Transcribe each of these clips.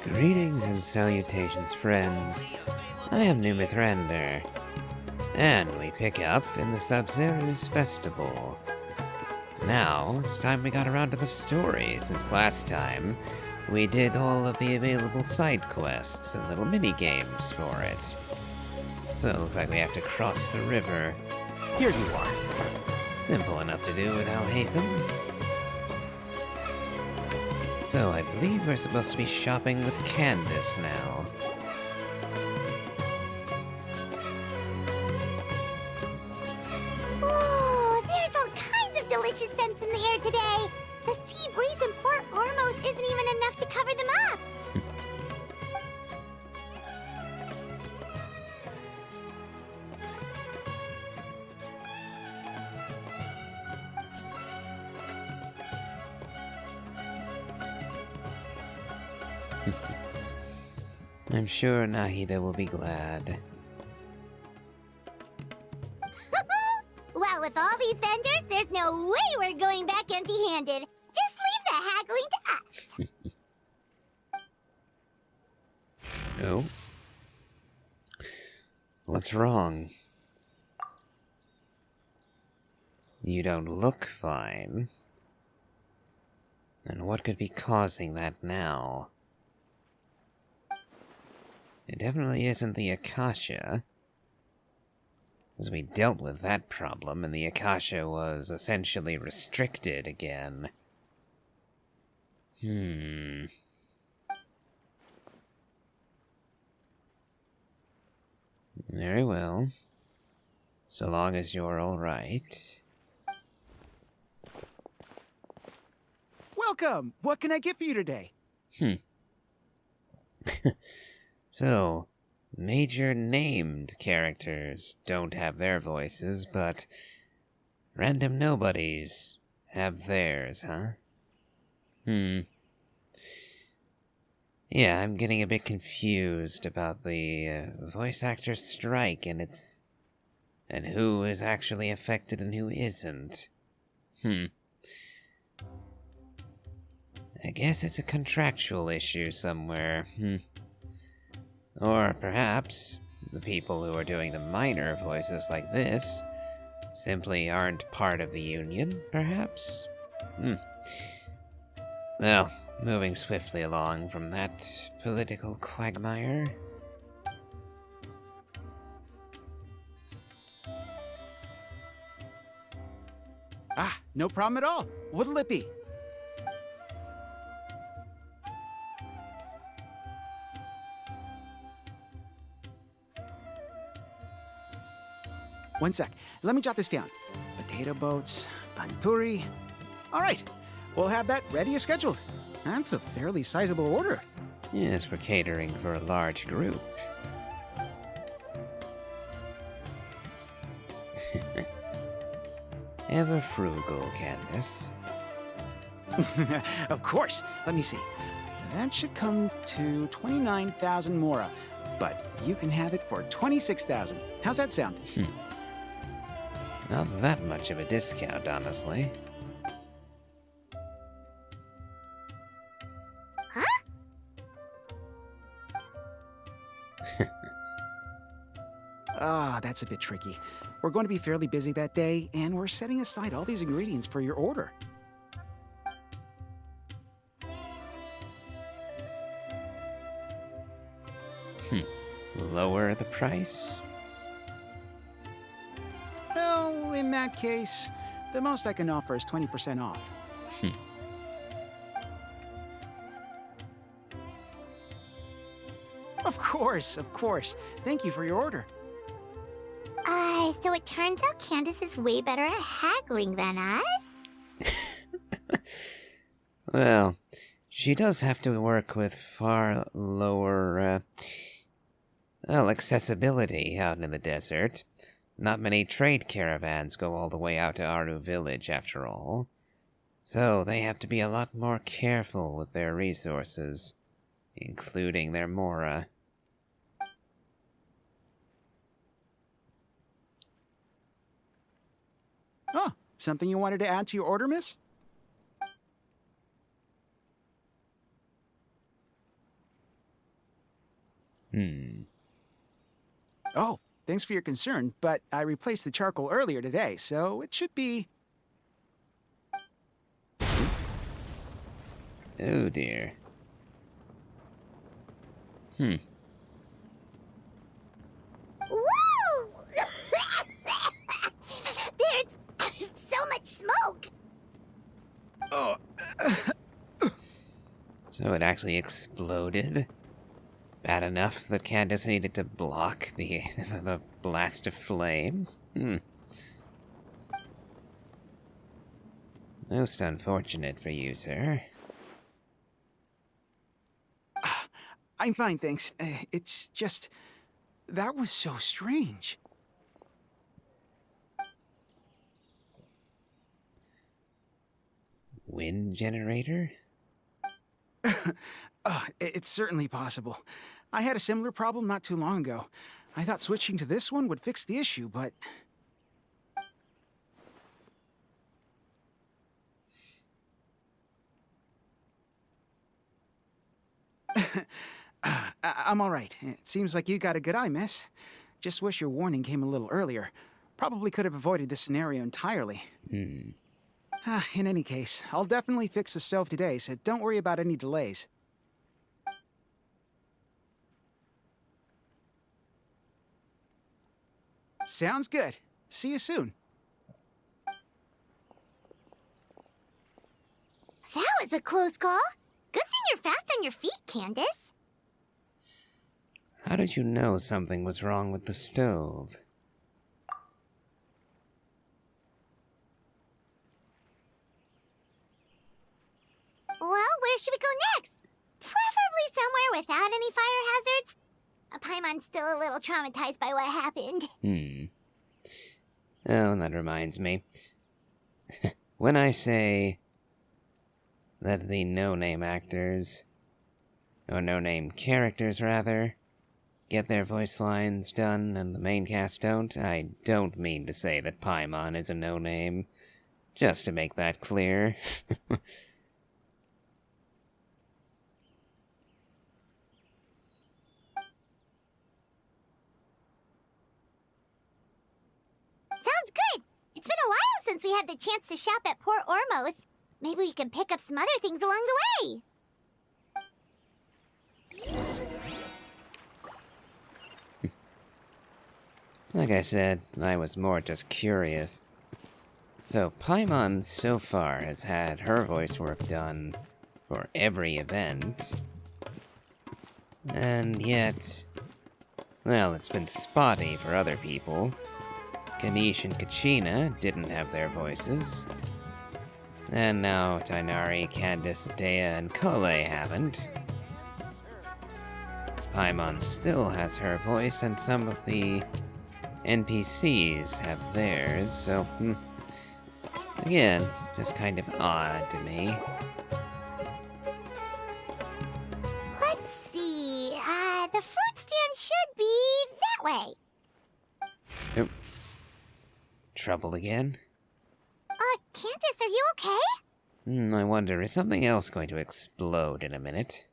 Greetings and salutations, friends. I am Numithrander, and we pick up in the Sabzeruz Festival. Now, it's time we got around to the story, since last time we did all of the available side quests and little mini-games for it. So it looks like we have to cross the river. Here you are. Simple enough to do with Alhaitham. So I believe we're supposed to be shopping with Candice now. Oh, there's all kinds of delicious scents in the air today. The sea breeze in Port Ormos isn't even enough to cover them up. I'm sure Nahida will be glad. Well, with all these vendors, there's no way we're going back empty-handed. Just leave the haggling to us. Oh? What's wrong? You don't look fine. And what could be causing that now? It definitely isn't the Akasha, as we dealt with that problem and the Akasha was essentially restricted again. Very well. So long as you're alright. Welcome! What can I get for you today? So, major named characters don't have their voices, but random nobodies have theirs, huh? Yeah, I'm getting a bit confused about the voice actor strike and who is actually affected and who isn't. I guess it's a contractual issue somewhere. Or perhaps the people who are doing the minor voices like this simply aren't part of the union, perhaps? Well, moving swiftly along from that political quagmire. Ah, no problem at all. What'll it be? One sec. Let me jot this down. Potato boats, panipuri. All right. We'll have that ready as scheduled. That's a fairly sizable order. Yes, we're catering for a large group. Ever frugal, Candice. Of course. Let me see. That should come to 29,000 mora, but you can have it for 26,000. How's that sound? Not that much of a discount, honestly. Huh? That's a bit tricky. We're going to be fairly busy that day, and we're setting aside all these ingredients for your order. Lower the price? No, in that case, the most I can offer is 20% off. Of course, of course. Thank you for your order. So it turns out Candice is way better at haggling than us? Well, she does have to work with far lower, accessibility out in the desert. Not many trade caravans go all the way out to Aru village, after all. So they have to be a lot more careful with their resources, including their mora. Oh, something you wanted to add to your order, miss? Oh, thanks for your concern, but I replaced the charcoal earlier today, so it should be... Oh dear. Woo! There's so much smoke! Oh, So it actually exploded? Bad enough that Candice needed to block the the blast of flame? Most unfortunate for you, sir. I'm fine, thanks. It's just... that was so strange. Wind generator? It's certainly possible. I had a similar problem not too long ago. I thought switching to this one would fix the issue, but... I'm all right. It seems like you got a good eye, miss. Just wish your warning came a little earlier. Probably could have avoided this scenario entirely. In any case, I'll definitely fix the stove today, so don't worry about any delays. Sounds good. See you soon. That was a close call. Good thing you're fast on your feet, Candice. How did you know something was wrong with the stove? Well, where should we go next? Preferably somewhere without any fire hazards. Paimon's still a little traumatized by what happened. Oh, that reminds me. When I say that the no-name actors, or no-name characters rather, get their voice lines done and the main cast don't, I don't mean to say that Paimon is a no-name. Just to make that clear. Sounds good. It's been a while since we had the chance to shop at Port Ormos. Maybe we can pick up some other things along the way. Like I said, I was more just curious. So, Paimon so far has had her voice work done for every event. And yet, well, it's been spotty for other people. Ganesh and Kachina didn't have their voices. And now Tainari, Candice, Dea, and Kole haven't. Paimon still has her voice, and some of the NPCs have theirs, so, again, just kind of odd to me. Let's see. The fruit stand should be that way. Oh. Trouble again? Candice, are you okay? I wonder, is something else going to explode in a minute?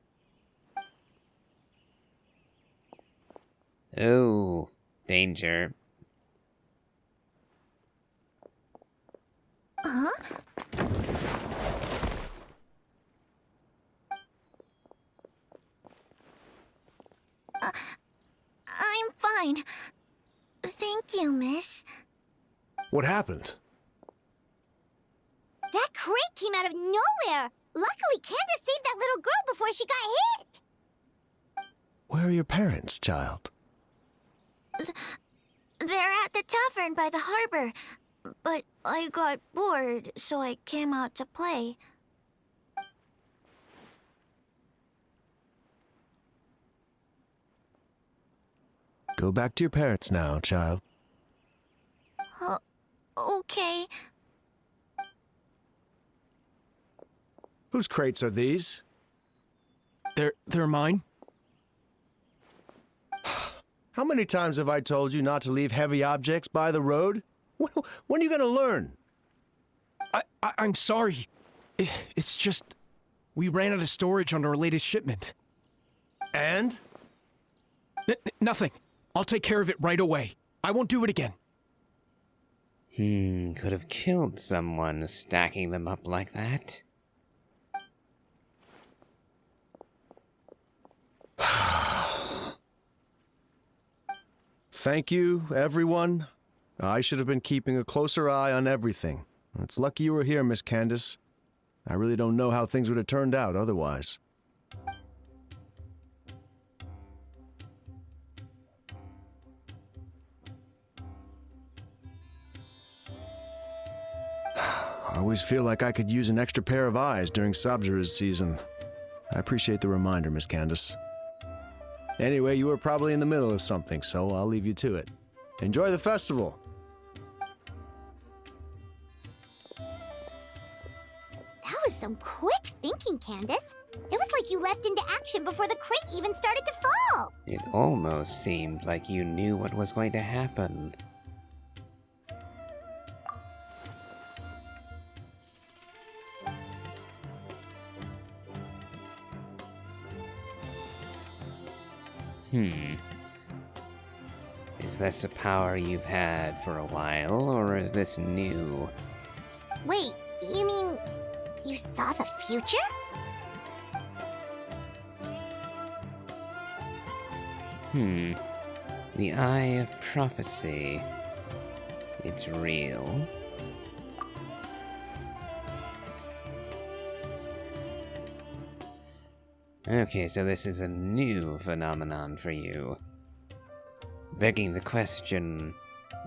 Oh, danger. Huh? I'm fine. Thank you, miss. What happened? That crate came out of nowhere. Luckily, Candice saved that little girl before she got hit. Where are your parents, child? They're at the tavern by the harbor, but I got bored, so I came out to play. Go back to your parents now, child. Okay. Whose crates are these? They're mine. How many times have I told you not to leave heavy objects by the road? When are you gonna learn? I'm sorry. It's just... we ran out of storage on our latest shipment. And? Nothing. I'll take care of it right away. I won't do it again. Could have killed someone stacking them up like that. Thank you, everyone. I should have been keeping a closer eye on everything. It's lucky you were here, Miss Candice. I really don't know how things would have turned out otherwise. I always feel like I could use an extra pair of eyes during Sabzura's season. I appreciate the reminder, Miss Candice. Anyway, you were probably in the middle of something, so I'll leave you to it. Enjoy the festival! That was some quick thinking, Candice. It was like you leapt into action before the crate even started to fall. It almost seemed like you knew what was going to happen. Is this a power you've had for a while, or is this new? Wait, you mean you saw the future? The Eye of Prophecy. It's real. Okay, so this is a new phenomenon for you. Begging the question,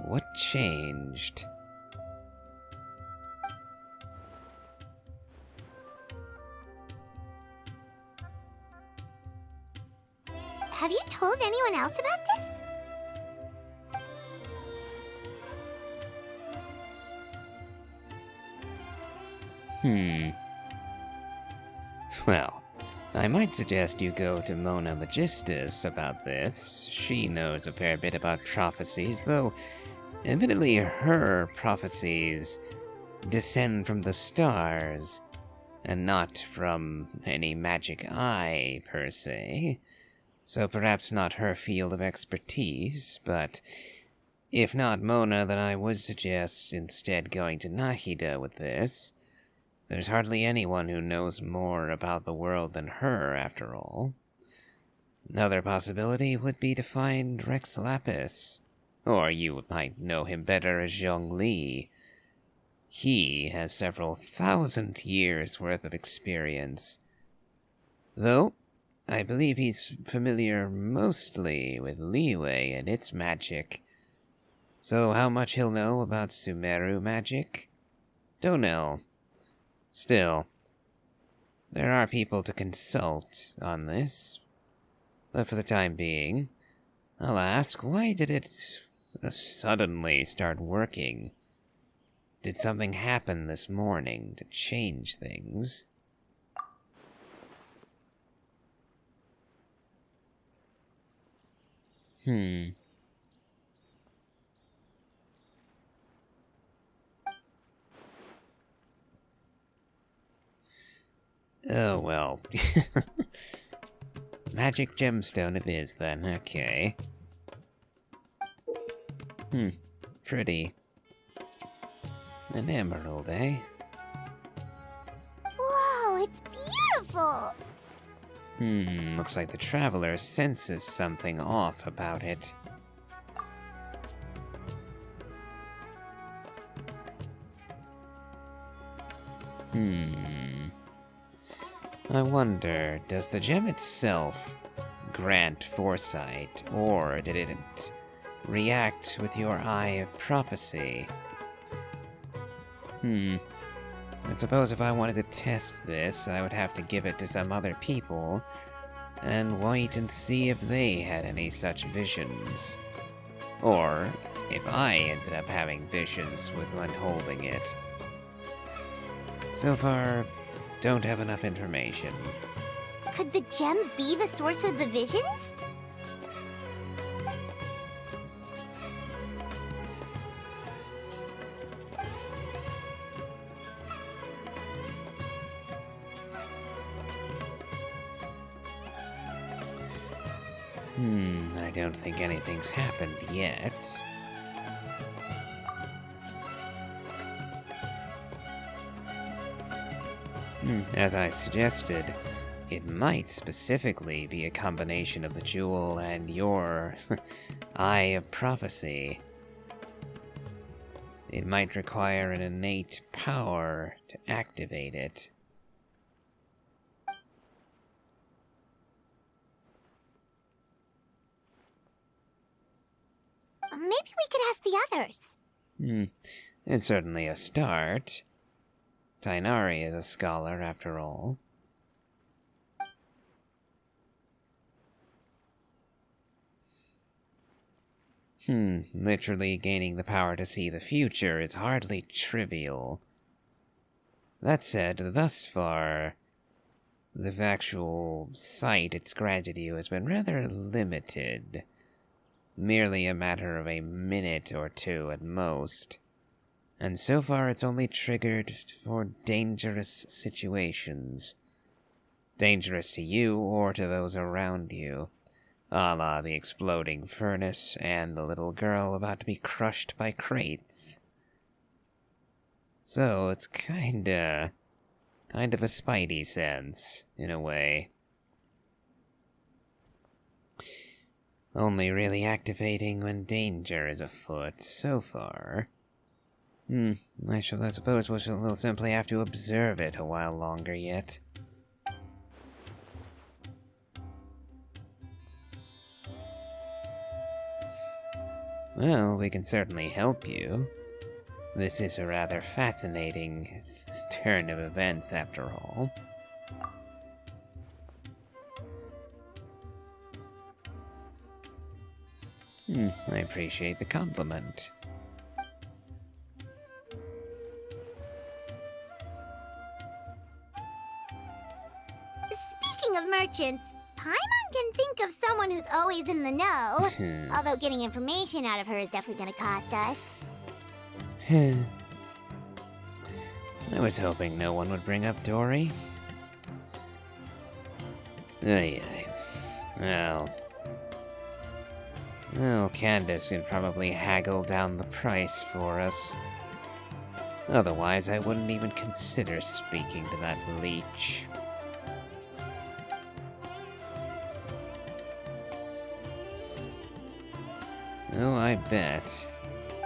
what changed? Have you told anyone else about this? Well, I might suggest you go to Mona Magistus about this. She knows a fair bit about prophecies, though admittedly her prophecies descend from the stars, and not from any magic eye, per se. So perhaps not her field of expertise, but if not Mona, then I would suggest instead going to Nahida with this. There's hardly anyone who knows more about the world than her, after all. Another possibility would be to find Rex Lapis. Or you might know him better as Zhongli. He has several thousand years' worth of experience. Though, I believe he's familiar mostly with Liyue and its magic. So how much he'll know about Sumeru magic? Don't know. Still, there are people to consult on this. But for the time being, I'll ask, why did it suddenly start working? Did something happen this morning to change things? Oh, well. Magic gemstone it is, then. Okay. Pretty. An emerald, eh? Whoa, it's beautiful! Looks like the traveler senses something off about it. I wonder, does the gem itself grant foresight, or did it react with your Eye of Prophecy? I suppose if I wanted to test this, I would have to give it to some other people, and wait and see if they had any such visions. Or if I ended up having visions when holding it. So far, don't have enough information. Could the gem be the source of the visions? I don't think anything's happened yet. As I suggested, it might specifically be a combination of the jewel and your Eye of Prophecy. It might require an innate power to activate it. Maybe we could ask the others. It's certainly a start. Tainari is a scholar, after all. Literally gaining the power to see the future is hardly trivial. That said, thus far, the actual sight it's granted you has been rather limited. Merely a matter of a minute or two at most. And so far it's only triggered for dangerous situations. Dangerous to you or to those around you. A la the exploding furnace and the little girl about to be crushed by crates. So it's kind of a spidey sense, in a way. Only really activating when danger is afoot, so far. I suppose we'll simply have to observe it a while longer yet. Well, we can certainly help you. This is a rather fascinating turn of events, after all. I appreciate the compliment. Speaking of merchants, Paimon can think of someone who's always in the know. Although getting information out of her is definitely gonna cost us. I was hoping no one would bring up Dory. Well, Candice could probably haggle down the price for us. Otherwise, I wouldn't even consider speaking to that leech. Oh, I bet.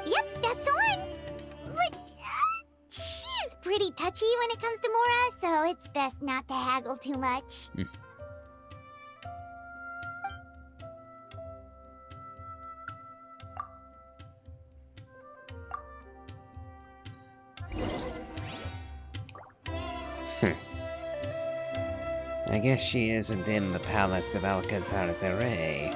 Yep, that's the one. But she's pretty touchy when it comes to Mora, so it's best not to haggle too much. I guess she isn't in the palace of Alcazar-Zare.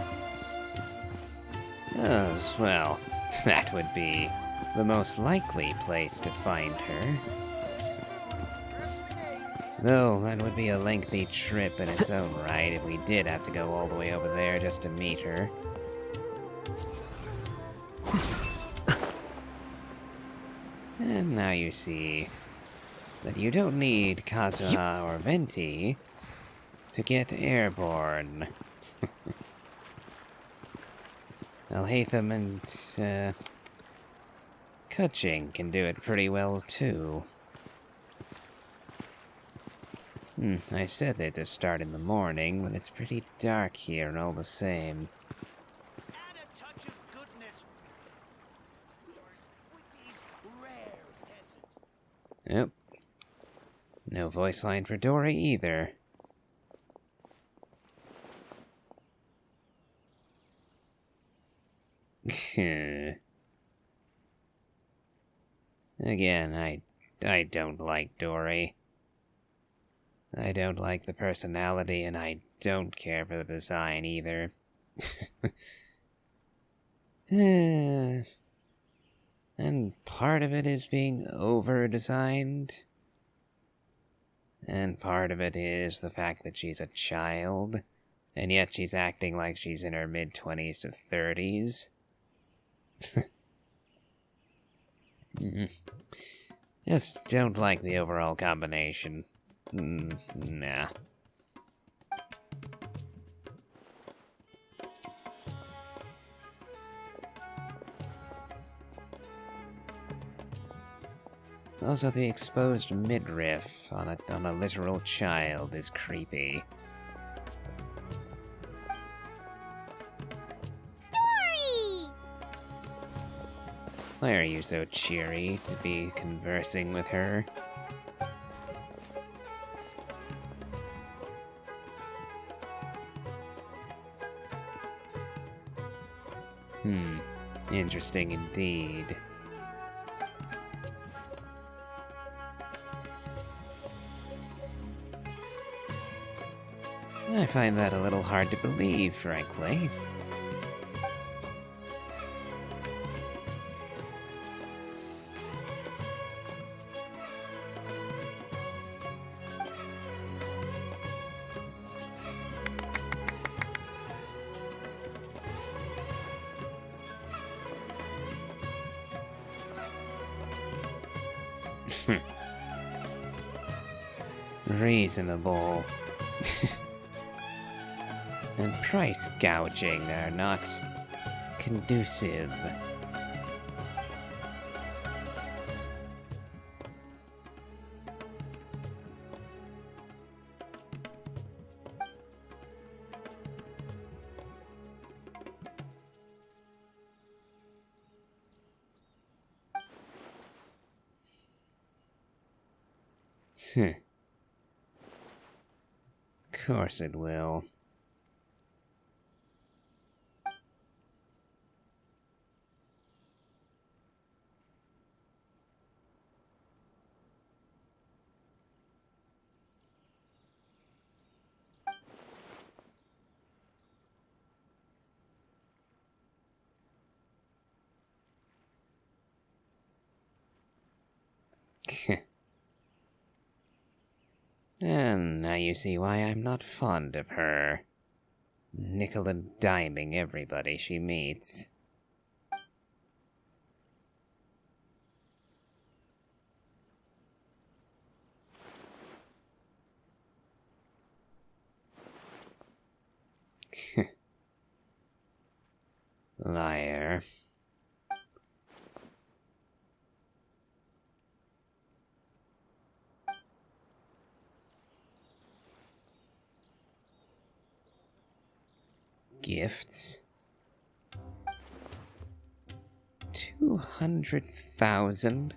Oh, well, that would be the most likely place to find her. Though, that would be a lengthy trip in its own right if we did have to go all the way over there just to meet her. And now you see that you don't need Kazuha or Venti to get airborne. Alhaitham and Kuching can do it pretty well too. I said they'd to start in the morning, but it's pretty dark here all the same. Add a touch of goodness. With these rare deserts. Yep. No voice line for Dory either. Again, I don't like Dory. I don't like the personality, and I don't care for the design either. And part of it is being over-designed. And part of it is the fact that she's a child, and yet she's acting like she's in her mid-20s to 30s. Just don't like the overall combination. Nah. Also, the exposed midriff on a literal child is creepy. Dory! Why are you so cheery to be conversing with her? Interesting indeed. I find that a little hard to believe, frankly. Reasonable. And price gouging are not conducive. Course it will. And now you see why I'm not fond of her. Nickel and diming everybody she meets. Liar. Gifts? 200,000?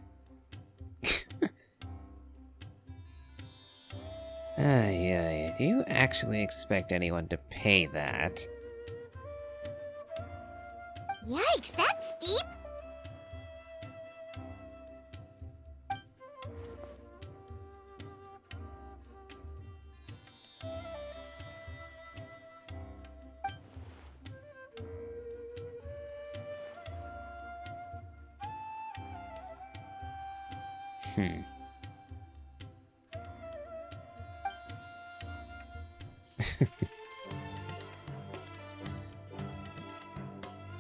Ay, do you actually expect anyone to pay that? Yikes, that's steep!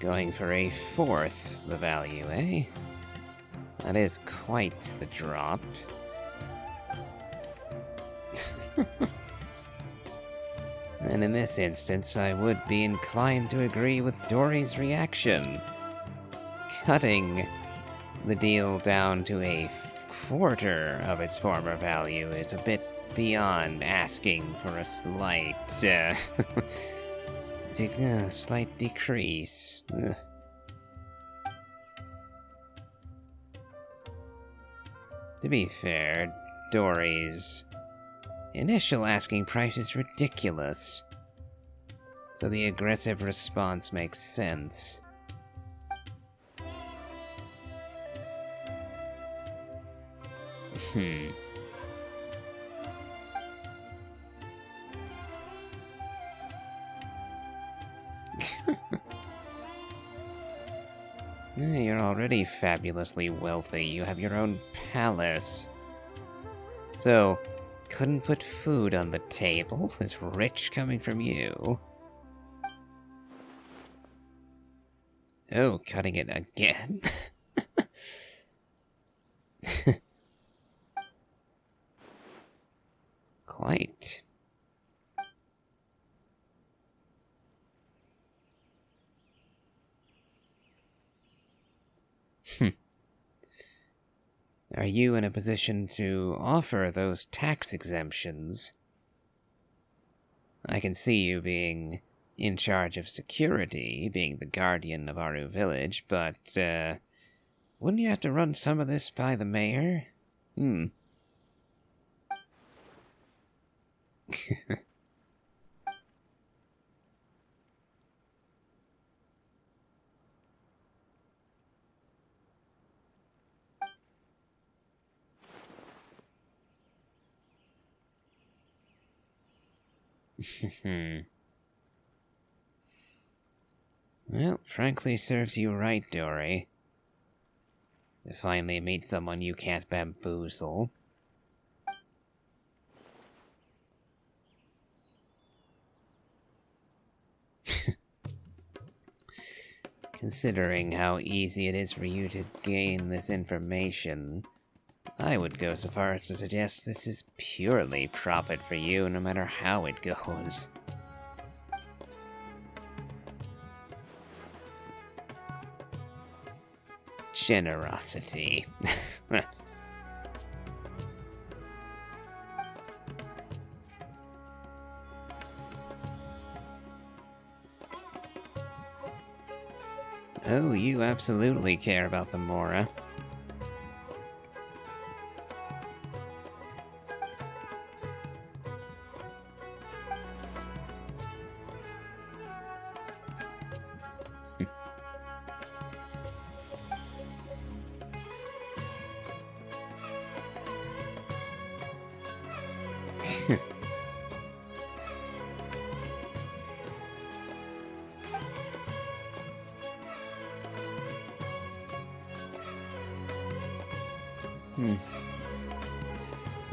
Going for a fourth the value, eh? That is quite the drop. And in this instance, I would be inclined to agree with Dory's reaction. Cutting the deal down to a quarter of its former value is a bit beyond asking for a slight, slight decrease. Ugh. To be fair, Dory's initial asking price is ridiculous, so the aggressive response makes sense. You're already fabulously wealthy. You have your own palace. So, couldn't put food on the table? Is rich coming from you? Oh, cutting it again? Quite. Are you in a position to offer those tax exemptions? I can see you being in charge of security, being the guardian of Aru Village, but, wouldn't you have to run some of this by the mayor? Well, frankly, serves you right, Dory. To finally meet someone you can't bamboozle. Considering how easy it is for you to gain this information, I would go so far as to suggest this is purely profit for you, no matter how it goes. Generosity. Oh, you absolutely care about the Mora.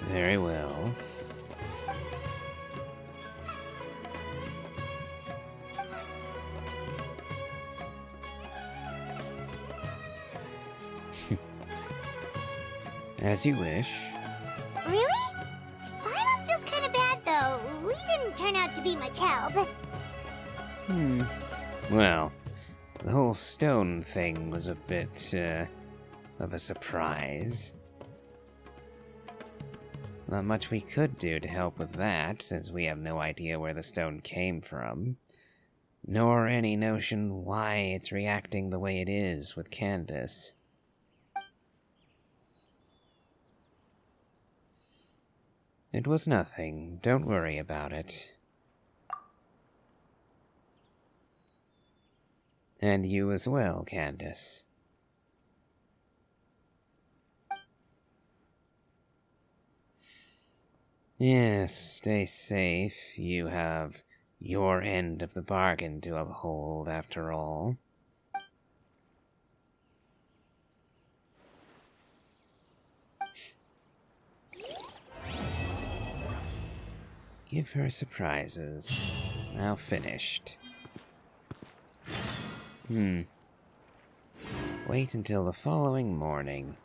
Very well. As you wish. Really? Paimon feels kind of bad, though. We didn't turn out to be much help. Well, the whole stone thing was a bit, of a surprise. Not much we could do to help with that, since we have no idea where the stone came from. Nor any notion why it's reacting the way it is with Candice. It was nothing. Don't worry about it. And you as well, Candice. Yes, stay safe. You have your end of the bargain to uphold, after all. Give her surprises. Now finished. Wait until the following morning.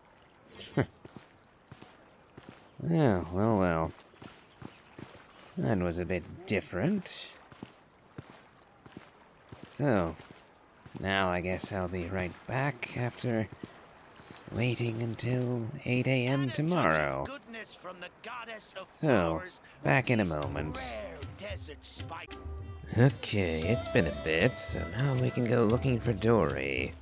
Oh, well. That was a bit different. So, now I guess I'll be right back after waiting until 8 a.m. tomorrow. So, back in a moment. Okay, it's been a bit, so now we can go looking for Dory.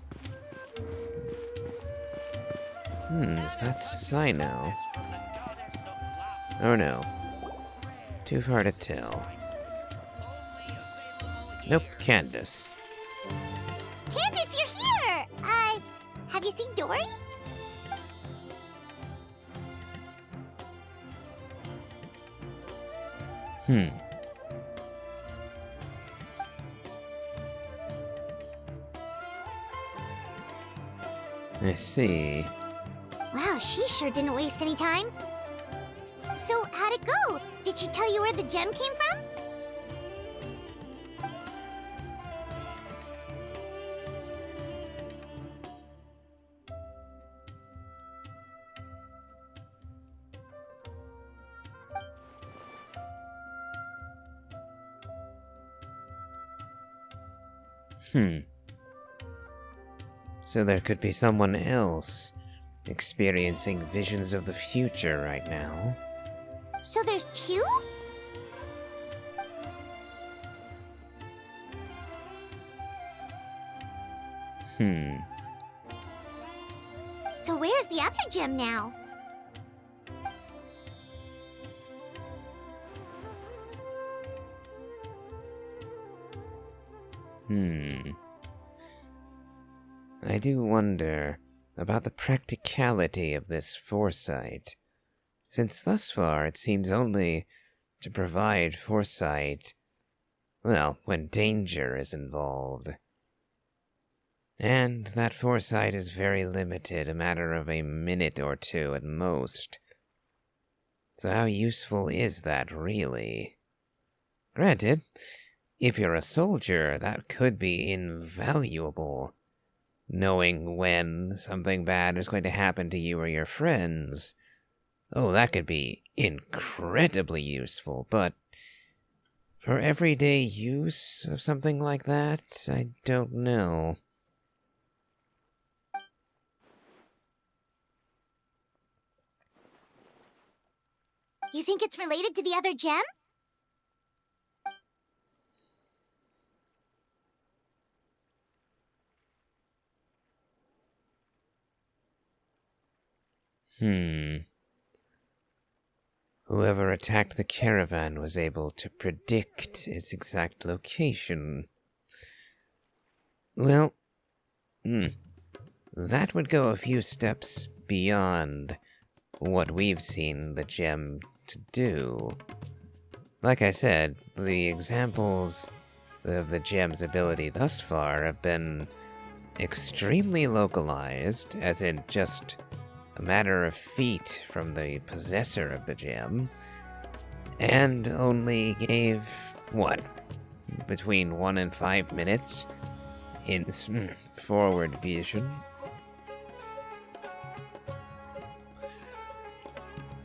Is that Sino? Oh no. Too far to tell. Nope, Candice. Candice, you're here! Have you seen Dory? I see. Wow, she sure didn't waste any time. So, how'd it go? Did she tell you where the gem came from? So there could be someone else experiencing visions of the future right now. So there's two? So where's the other gem now? I do wonder about the practicality of this foresight, since thus far it seems only to provide foresight, well, when danger is involved. And that foresight is very limited, a matter of a minute or two at most. So how useful is that, really? Granted, if you're a soldier, that could be invaluable. Knowing when something bad is going to happen to you or your friends. Oh, that could be incredibly useful, but for everyday use of something like that, I don't know. You think it's related to the other gem? Whoever attacked the caravan was able to predict its exact location. Well, that would go a few steps beyond what we've seen the gem to do. Like I said, the examples of the gem's ability thus far have been extremely localized, as in just a matter of feet from the possessor of the gem, and only gave, between 1 and 5 minutes in forward vision.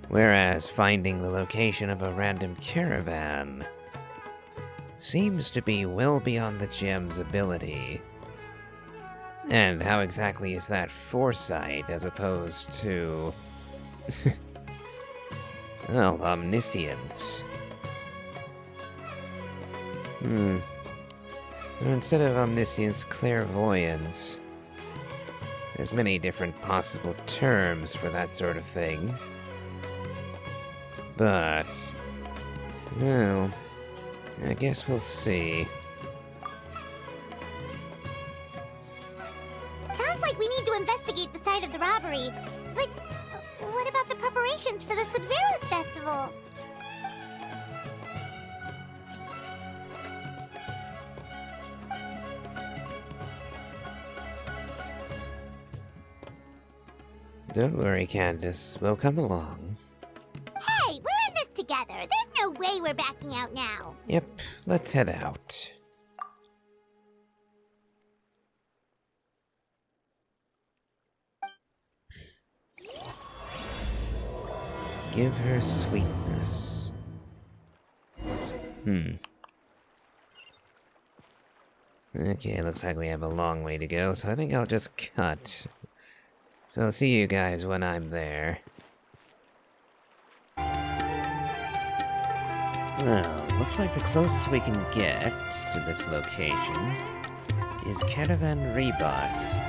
Whereas finding the location of a random caravan seems to be well beyond the gem's ability. And how exactly is that foresight as opposed to... well, omniscience? Or instead of omniscience, clairvoyance. There's many different possible terms for that sort of thing. But... well, I guess we'll see. Sounds like we need to investigate the site of the robbery. But what about the preparations for the Sub-Zero's festival? Don't worry, Candice. We'll come along. Hey, we're in this together. There's no way we're backing out now. Yep, let's head out. Give her sweetness. Okay, looks like we have a long way to go, so I think I'll just cut. So I'll see you guys when I'm there. Well, looks like the closest we can get to this location is Caravan Rebot.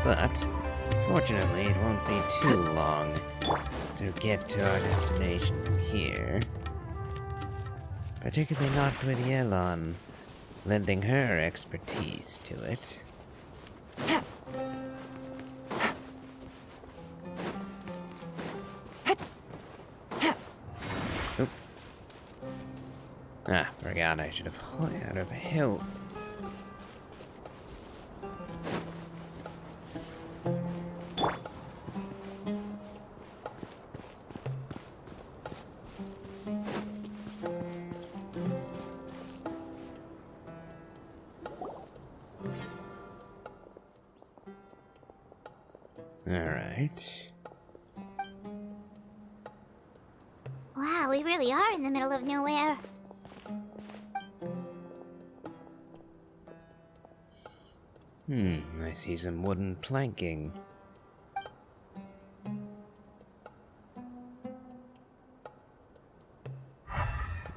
But, fortunately, it won't be too long to get to our destination from here. Particularly not with Yelon lending her expertise to it. Oop. Ah, forgot I should have out of hill. Alright. Wow, we really are in the middle of nowhere. I see some wooden planking.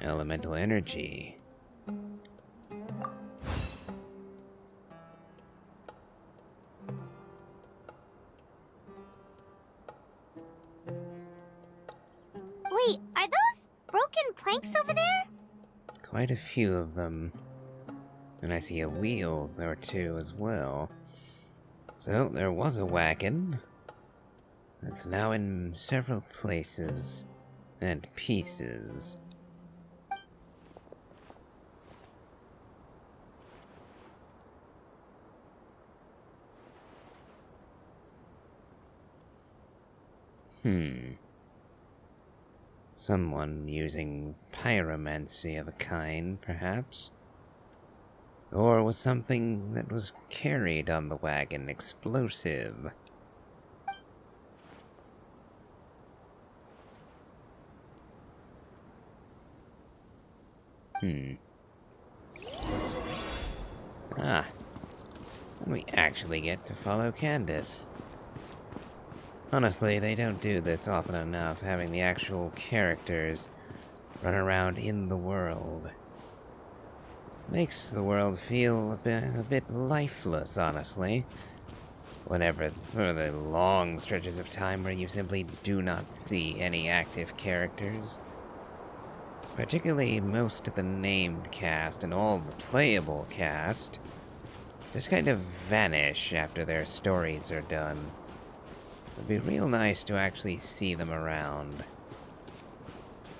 Elemental energy. Wait, are those broken planks over there? Quite a few of them. And I see a wheel or two as well. So, there was a wagon. It's now in several places and pieces. Someone using pyromancy of a kind, perhaps? Or was something that was carried on the wagon explosive? Ah. And we actually get to follow Candice. Honestly, they don't do this often enough, having the actual characters run around in the world. Makes the world feel a bit lifeless, honestly. Whenever, for the long stretches of time where you simply do not see any active characters. Particularly most of the named cast and all the playable cast just kind of vanish after their stories are done. It'd be real nice to actually see them around.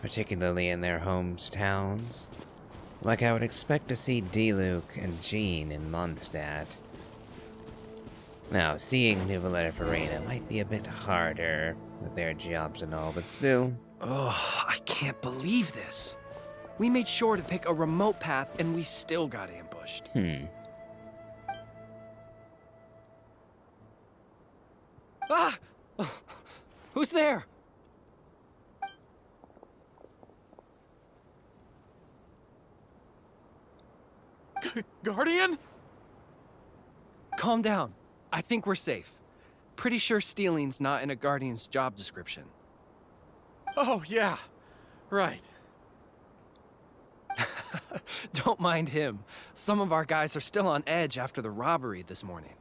Particularly in their hometowns. Like I would expect to see D-Luke and Jean in Mondstadt. Now, seeing Nuvoletta Farina might be a bit harder with their jobs and all, but still. Oh, I can't believe this. We made sure to pick a remote path and we still got ambushed. Ah! Who's there? Guardian? Calm down. I think we're safe. Pretty sure stealing's not in a Guardian's job description. Oh, yeah. Right. Don't mind him. Some of our guys are still on edge after the robbery this morning.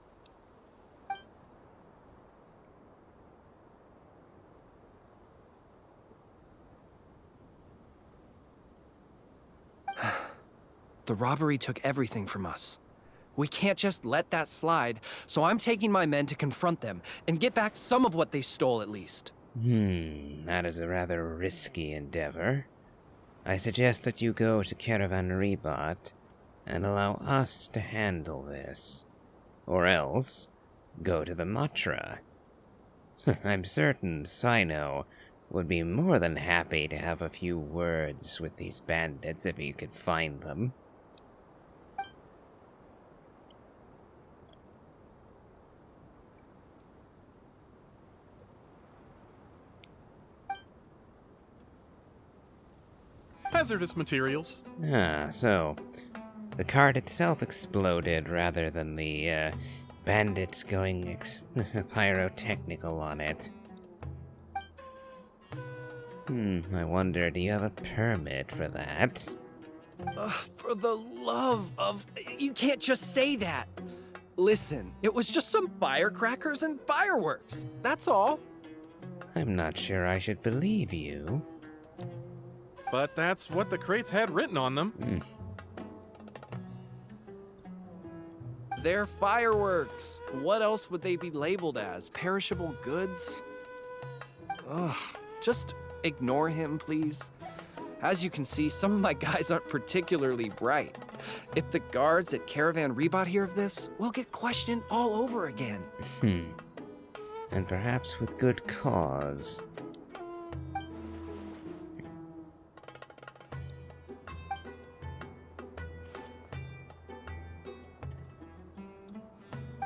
The robbery took everything from us. We can't just let that slide, so I'm taking my men to confront them and get back some of what they stole at least. That is a rather risky endeavor. I suggest that you go to Caravan Rebot and allow us to handle this. Or else, go to the Matra. I'm certain Sino would be more than happy to have a few words with these bandits if you could find them. Hazardous materials. Ah, so the cart itself exploded rather than the bandits going pyrotechnical on it. I wonder, do you have a permit for that? For the love of... You can't just say that! Listen, it was just some firecrackers and fireworks. That's all. I'm not sure I should believe you. But that's what the crates had written on them. They're fireworks. What else would they be labeled as? Perishable goods? Ugh, just ignore him, please. As you can see, some of my guys aren't particularly bright. If the guards at Caravan Rebot hear of this, we'll get questioned all over again. And perhaps with good cause.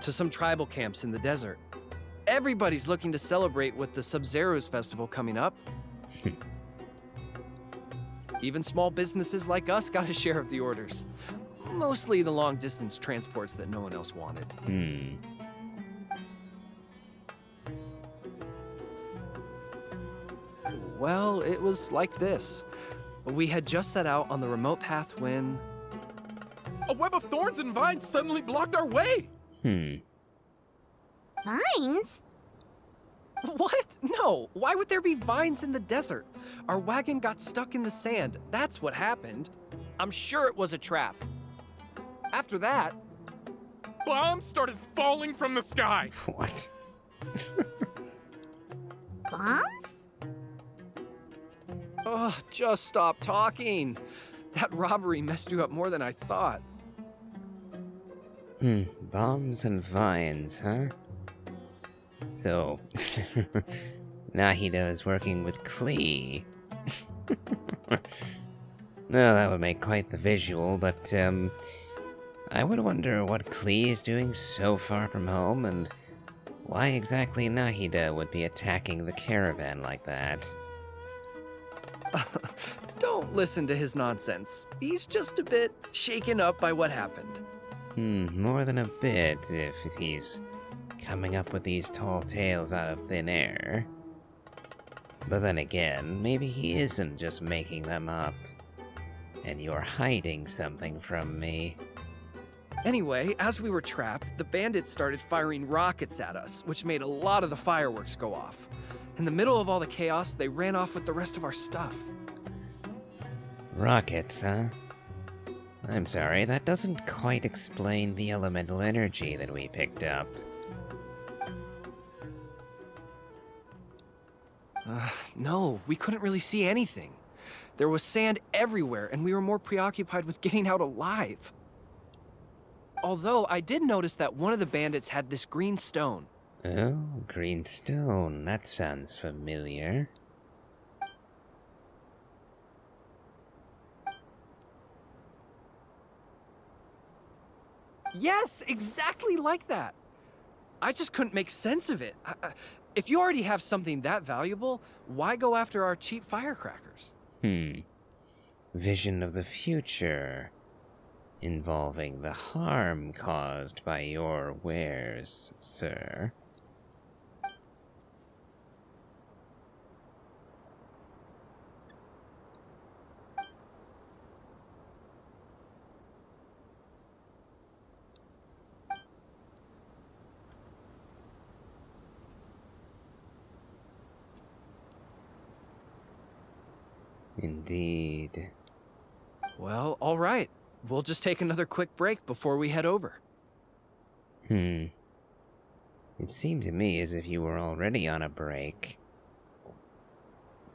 To some tribal camps in the desert. Everybody's looking to celebrate with the Sub-Zero's festival coming up. Even small businesses like us got a share of the orders. Mostly the long-distance transports that no one else wanted. Well, it was like this. We had just set out on the remote path when... A web of thorns and vines suddenly blocked our way! Hmm. Vines? What? No, why would there be vines in the desert? Our wagon got stuck in the sand. That's what happened. I'm sure it was a trap. After that... Bombs started falling from the sky! What? Bombs? Oh, just stop talking. That robbery messed you up more than I thought. Bombs and vines, huh? So, Nahida is working with Klee. No, that would make quite the visual, but, I would wonder what Klee is doing so far from home, and why exactly Nahida would be attacking the caravan like that. Don't listen to his nonsense. He's just a bit shaken up by what happened. More than a bit, if he's coming up with these tall tales out of thin air. But then again, maybe he isn't just making them up, and you're hiding something from me. Anyway, as we were trapped, the bandits started firing rockets at us, which made a lot of the fireworks go off. In the middle of all the chaos, they ran off with the rest of our stuff. Rockets, huh? I'm sorry, that doesn't quite explain the elemental energy that we picked up. No, we couldn't really see anything. There was sand everywhere, and we were more preoccupied with getting out alive. Although, I did notice that one of the bandits had this green stone. Oh, green stone, that sounds familiar. Yes, exactly like that. I just couldn't make sense of it. If you already have something that valuable, why go after our cheap firecrackers? Vision of the future, involving the harm caused by your wares, sir. Indeed. Well, all right. We'll just take another quick break before we head over. It seemed to me as if you were already on a break.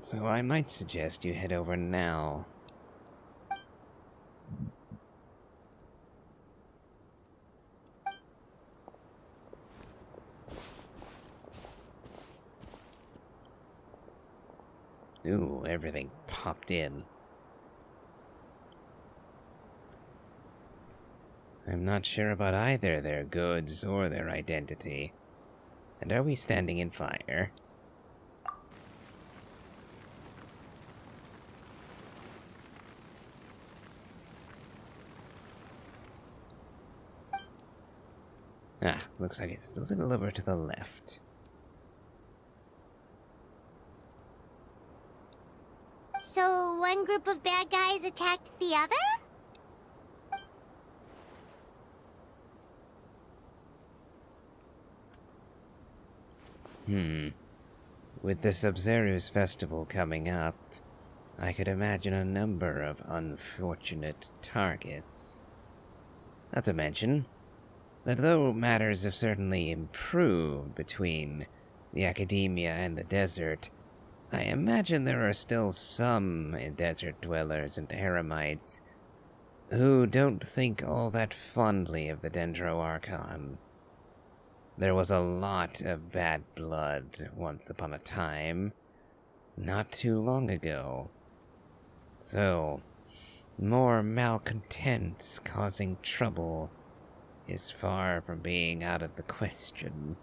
So I might suggest you head over now. Ooh, everything popped in. I'm not sure about either their goods or their identity. And are we standing in fire? Ah, looks like it's a little over to the left. So one group of bad guys attacked the other? With the Sub-Zero's festival coming up, I could imagine a number of unfortunate targets. Not to mention that though matters have certainly improved between the academia and the desert, I imagine there are still some desert dwellers and eremites who don't think all that fondly of the Dendro Archon. There was a lot of bad blood once upon a time, not too long ago. So, more malcontents causing trouble is far from being out of the question.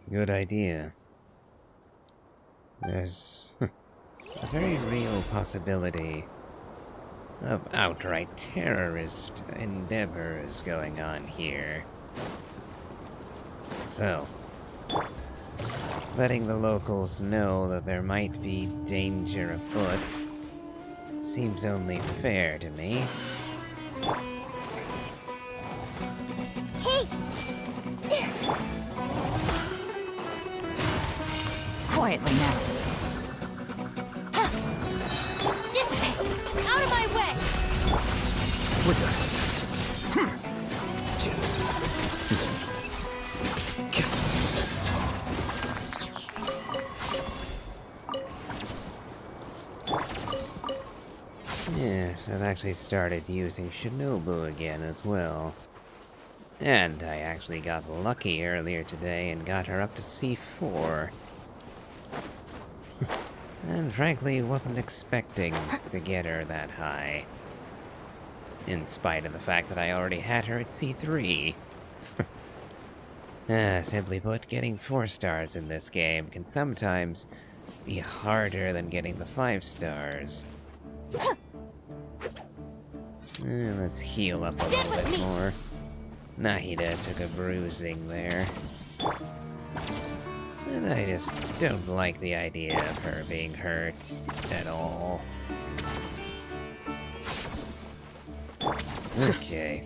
Good idea. There's a very real possibility of outright terrorist endeavors going on here. So, letting the locals know that there might be danger afoot seems only fair to me. Hey! Quietly now. Dissipate! Out of my way! What the? Yes, I've actually started using Shinobu again as well. And I actually got lucky earlier today and got her up to C4. And frankly, wasn't expecting to get her that high. In spite of the fact that I already had her at C3. Simply put, getting 4 stars in this game can sometimes be harder than getting the 5 stars. Let's heal up a little bit more. Nahida took a bruising there. And I just don't like the idea of her being hurt at all. Okay.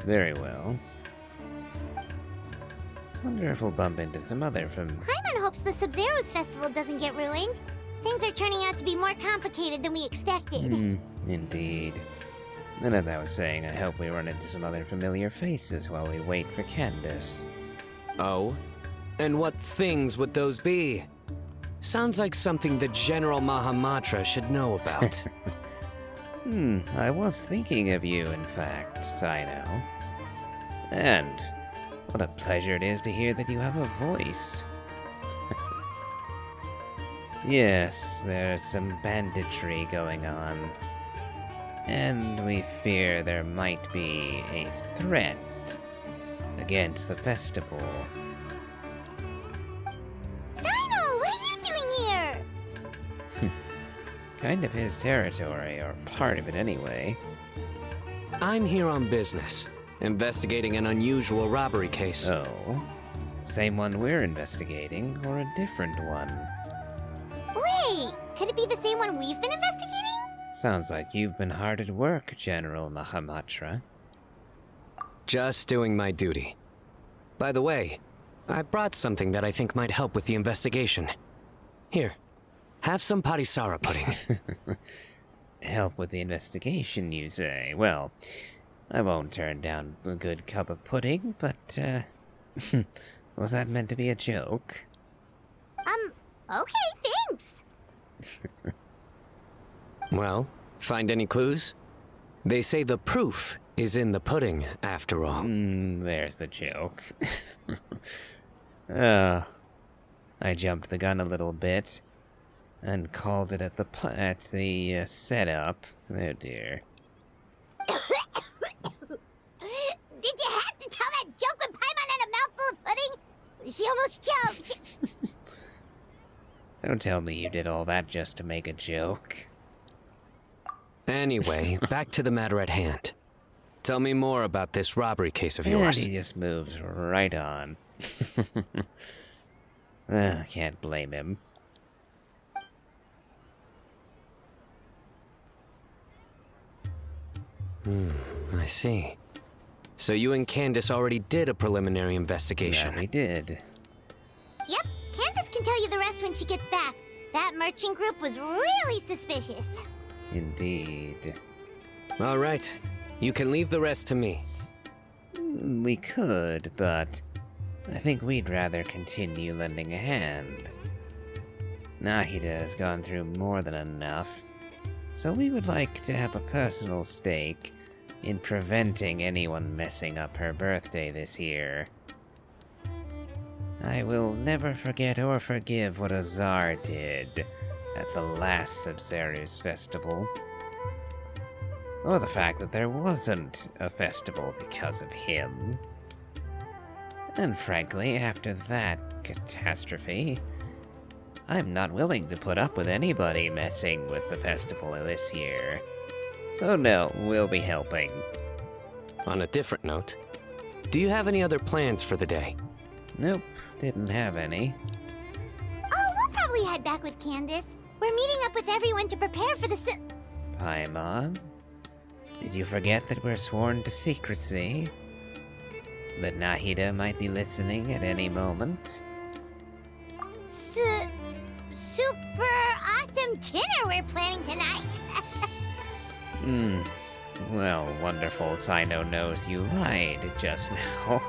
Very well. Wonder if we'll bump into some other from... Paimon hopes the Sub-Zero's festival doesn't get ruined. Things are turning out to be more complicated than we expected. Indeed. And as I was saying, I hope we run into some other familiar faces while we wait for Candice. Oh? And what things would those be? Sounds like something the General Mahamatra should know about. I was thinking of you, in fact, Sino. And what a pleasure it is to hear that you have a voice. Yes, there's some banditry going on. And we fear there might be a threat against the festival. Sino, what are you doing here? Kind of his territory, or part of it anyway. I'm here on business, investigating an unusual robbery case. Oh? Same one we're investigating, or a different one? Wait, could it be the same one we've been investigating? Sounds like you've been hard at work, General Mahamatra. Just doing my duty. By the way, I brought something that I think might help with the investigation. Here, have some parisara pudding. Help with the investigation, you say? Well, I won't turn down a good cup of pudding, but, was that meant to be a joke? Okay, thanks. Well, find any clues? They say the proof is in the pudding, after all. There's the joke. I jumped the gun a little bit and called it at the setup. Oh dear. Did you have to tell that joke when Paimon had a mouthful of pudding? She almost choked. Don't tell me you did all that just to make a joke. Anyway, back to the matter at hand. Tell me more about this robbery case of And yours. he just moves right on. Can't blame him. I see. So you and Candice already did a preliminary investigation. Yeah, we did. Yep, Candice can tell you the rest when she gets back. That merchant group was really suspicious. Indeed. All right. You can leave the rest to me. We could, but I think we'd rather continue lending a hand. Nahida has gone through more than enough, so we would like to have a personal stake in preventing anyone messing up her birthday this year. I will never forget or forgive what Azar did at the last Sub-Zerius festival. Or the fact that there wasn't a festival because of him. And frankly, after that catastrophe, I'm not willing to put up with anybody messing with the festival this year. So no, we'll be helping. On a different note, do you have any other plans for the day? Nope, didn't have any. Oh, we'll probably head back with Candice. We're meeting up with everyone to prepare for the Paimon? Did you forget that we're sworn to secrecy? That Nahida might be listening at any moment? super awesome dinner we're planning tonight. Well, wonderful Sino knows you lied just now.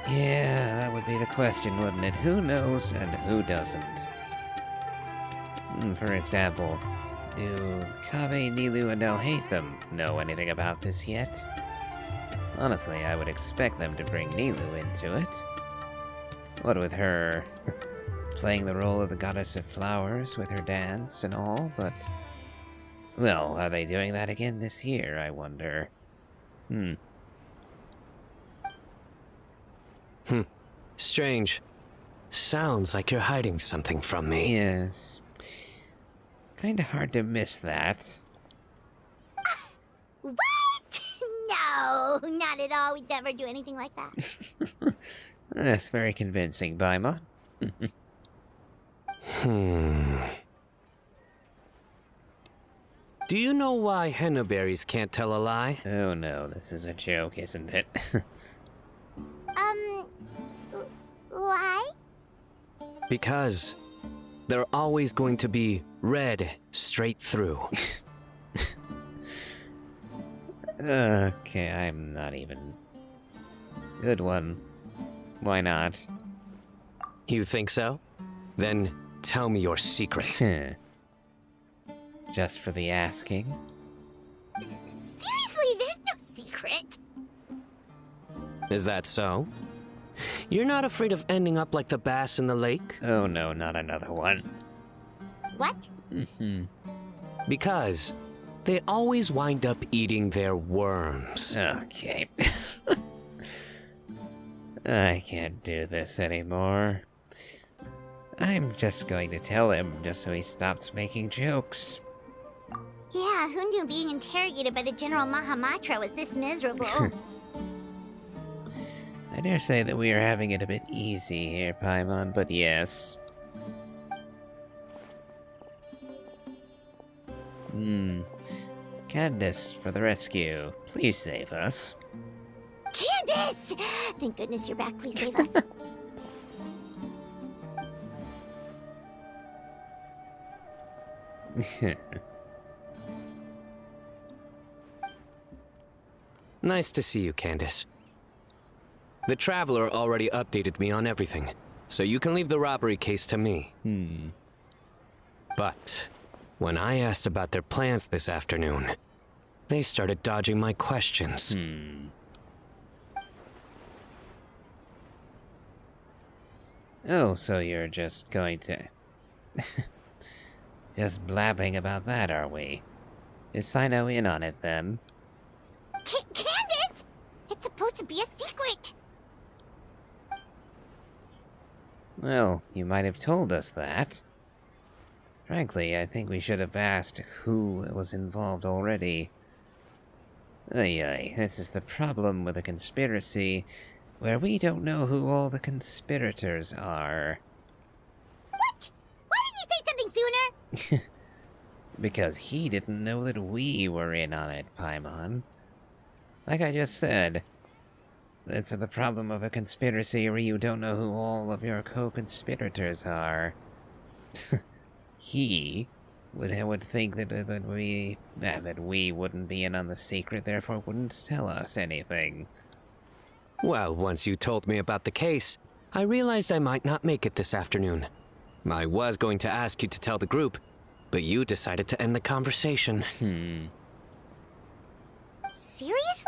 Yeah, that would be the question, wouldn't it? Who knows and who doesn't? For example, do Kaveh, Nilu, and Elhatham know anything about this yet? Honestly, I would expect them to bring Nilu into it. What with her playing the role of the goddess of flowers with her dance and all, but... Well, are they doing that again this year, I wonder? Strange. Sounds like you're hiding something from me. Yes. Kinda hard to miss that. What? No, not at all. We'd never do anything like that. That's very convincing, Paimon. Do you know why henna berries can't tell a lie? Oh no, this is a joke, isn't it? Why? Because they're always going to be red straight through. Okay, I'm not even... Good one. Why not? You think so? Then tell me your secret. Just for the asking? Seriously, there's no secret. Is that so? You're not afraid of ending up like the bass in the lake? Oh no, not another one. What? Because they always wind up eating their worms. Okay. I can't do this anymore. I'm just going to tell him just so he stops making jokes. Yeah, who knew being interrogated by the General Mahamatra was this miserable? I dare say that we are having it a bit easy here, Paimon, but yes. Candice, for the rescue. Please save us. Candice! Thank goodness you're back. Please save us. Nice to see you, Candice. The Traveler already updated me on everything, so you can leave the robbery case to me. But when I asked about their plans this afternoon, they started dodging my questions. Oh, so you're just going to... just blabbing about that, are we? Is Sino in on it, then? Candice! It's supposed to be a secret! Well, you might have told us that. Frankly, I think we should have asked who was involved already. Ay, this is the problem with a conspiracy, where we don't know who all the conspirators are. What? Why didn't you say something sooner? Because he didn't know that we were in on it, Paimon. Like I just said, that's the problem of a conspiracy where you don't know who all of your co-conspirators are. He would think that we wouldn't be in on the secret, therefore wouldn't tell us anything. Well, once you told me about the case, I realized I might not make it this afternoon. I was going to ask you to tell the group, but you decided to end the conversation. Seriously?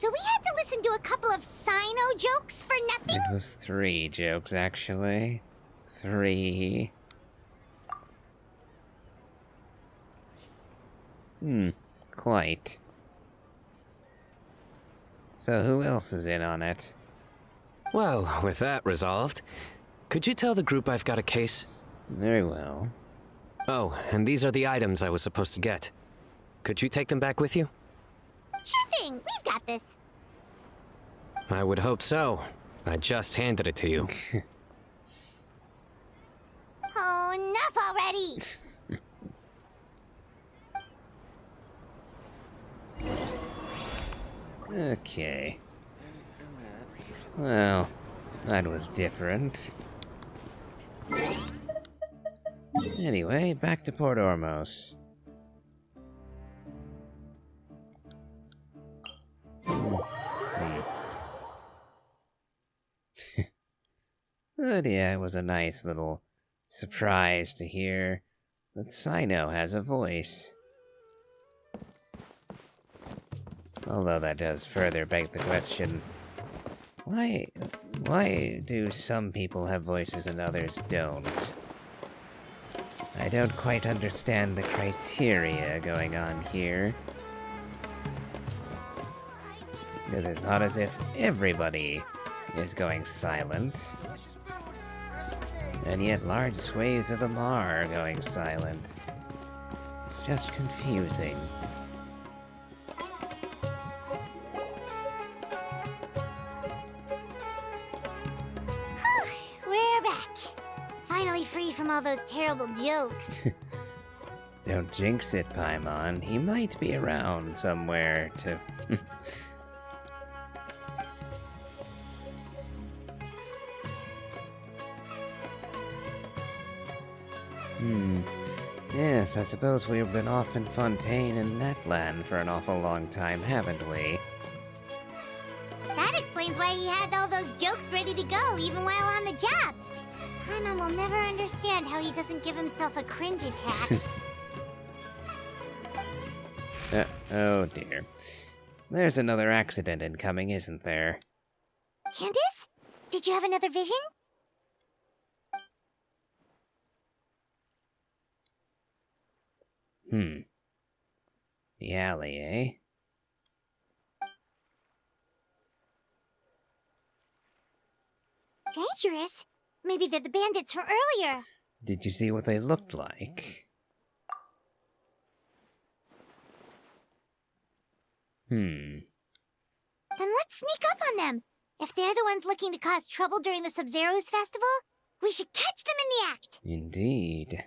So we had to listen to a couple of Sino jokes for nothing? It was 3 jokes, actually. 3. Quite. So who else is in on it? Well, with that resolved, could you tell the group I've got a case? Very well. Oh, and these are the items I was supposed to get. Could you take them back with you? Sure thing, we've got this. I would hope so. I just handed it to you. Oh, enough already! Okay. Well, that was different. Anyway, back to Port Ormos. But yeah, it was a nice little surprise to hear that Sino has a voice. Although that does further beg the question, why do some people have voices and others don't? I don't quite understand the criteria going on here. It's not as if everybody is going silent. And yet large swathes of them are going silent. It's just confusing. We're back. Finally free from all those terrible jokes. Don't jinx it, Paimon. He might be around somewhere to... Yes, I suppose we've been off in Fontaine and Netland for an awful long time, haven't we? That explains why he had all those jokes ready to go even while on the job. Paimon will never understand how he doesn't give himself a cringe attack. Oh dear. There's another accident incoming, isn't there? Candice? Did you have another vision? The alley, eh? Dangerous? Maybe they're the bandits from earlier. Did you see what they looked like? Then let's sneak up on them. If they're the ones looking to cause trouble during the Sub-Zero's festival, we should catch them in the act. Indeed.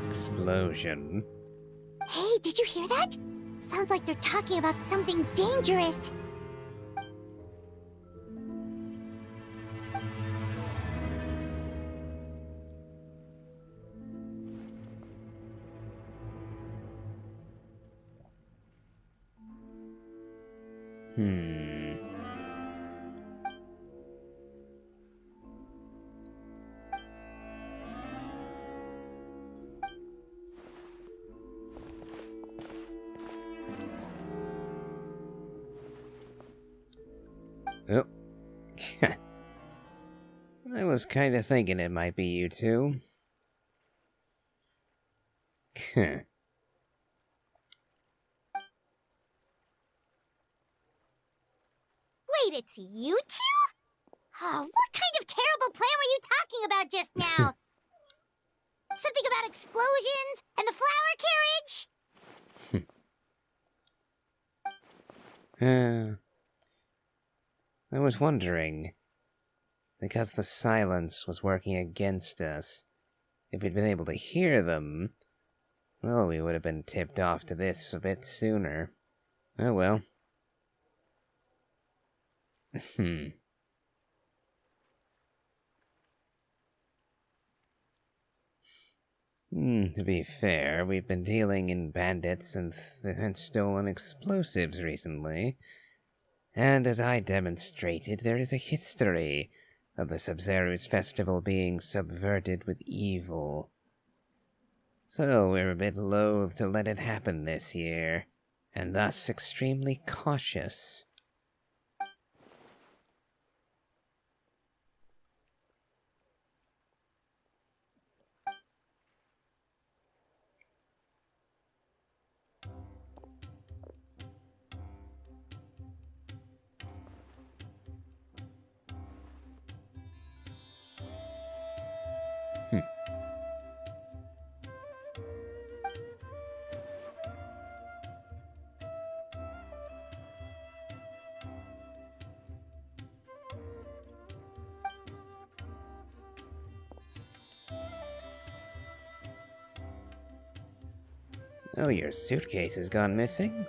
Explosion. Hey, did you hear that? Sounds like they're talking about something dangerous. Oh. I was kind of thinking it might be you two. Wait, it's you two? Oh, what kind of terrible plan were you talking about just now? Something about explosions and the flower carriage? I was wondering, because the silence was working against us, if we'd been able to hear them, well, we would have been tipped off to this a bit sooner. Oh well. To be fair, we've been dealing in bandits and stolen explosives recently. And as I demonstrated, there is a history of the Sub-Zero's festival being subverted with evil. So we're a bit loath to let it happen this year, and thus extremely cautious. Oh, your suitcase has gone missing?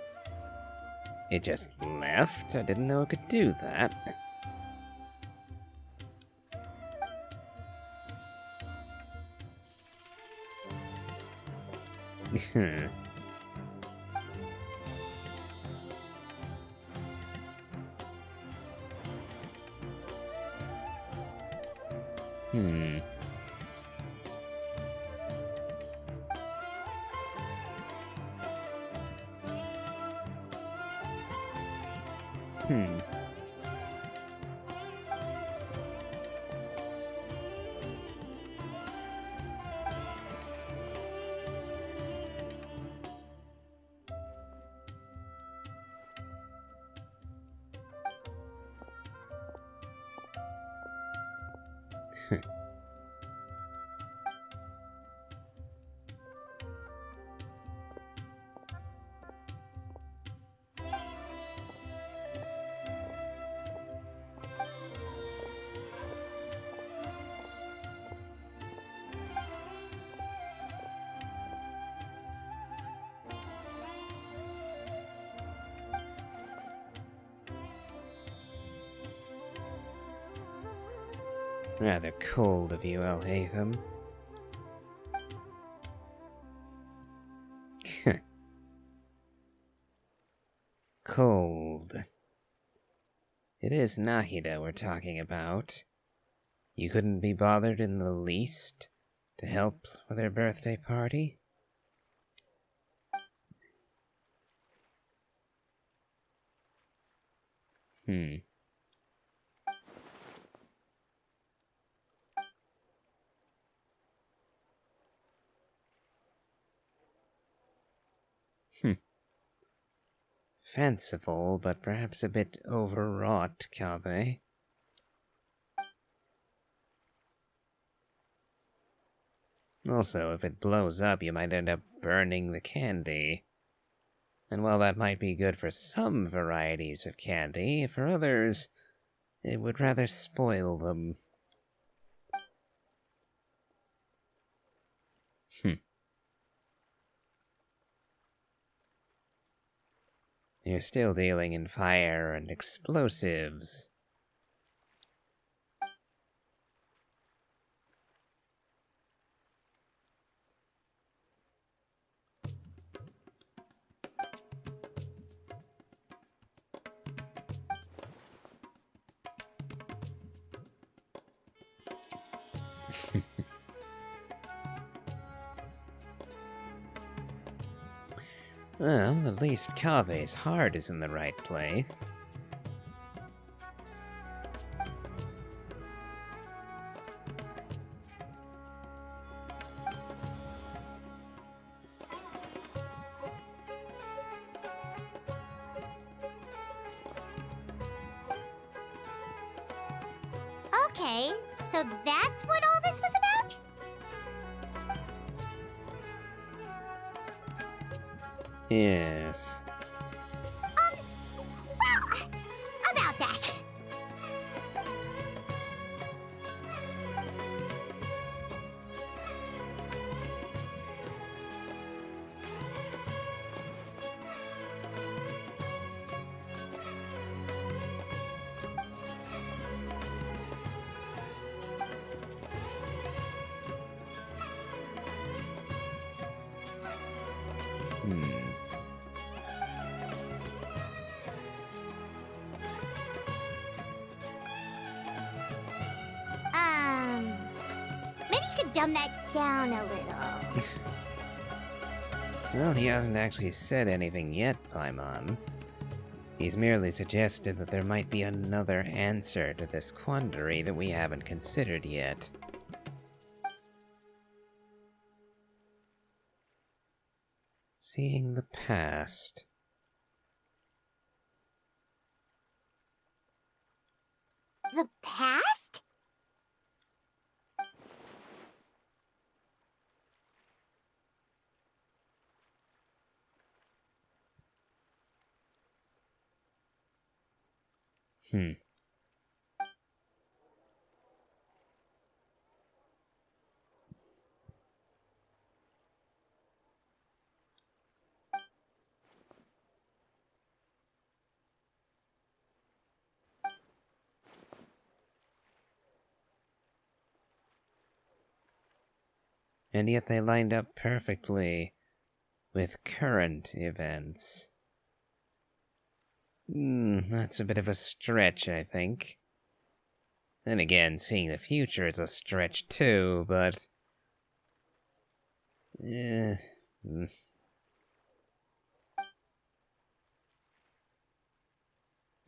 It just left? I didn't know it could do that. Hmm. Hmm. Rather cold of you, Elhatham. Cold. It is Nahida we're talking about. You couldn't be bothered in the least to help with her birthday party? Hmm. Fanciful, but perhaps a bit overwrought, Calve. Also, if it blows up, you might end up burning the candy. And while that might be good for some varieties of candy, for others, it would rather spoil them. You're still dealing in fire and explosives. Well, at least Kave's heart is in the right place. Okay, so that's what all this was about? Yes. Well, about that. dumb that down a little. Well, he hasn't actually said anything yet, Paimon. He's merely suggested that there might be another answer to this quandary that we haven't considered yet. Seeing the past. The past? And yet they lined up perfectly with current events. That's a bit of a stretch, I think. Then again, seeing the future is a stretch too, but... Being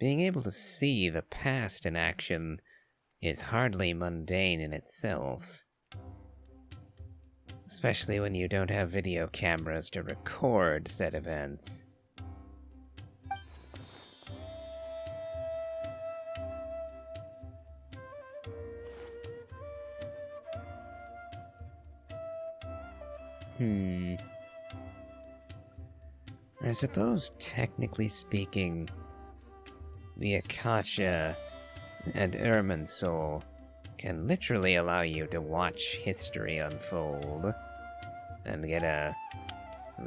able to see the past in action is hardly mundane in itself. Especially when you don't have video cameras to record said events. I suppose, technically speaking, the Akasha and Irminsul can literally allow you to watch history unfold and get a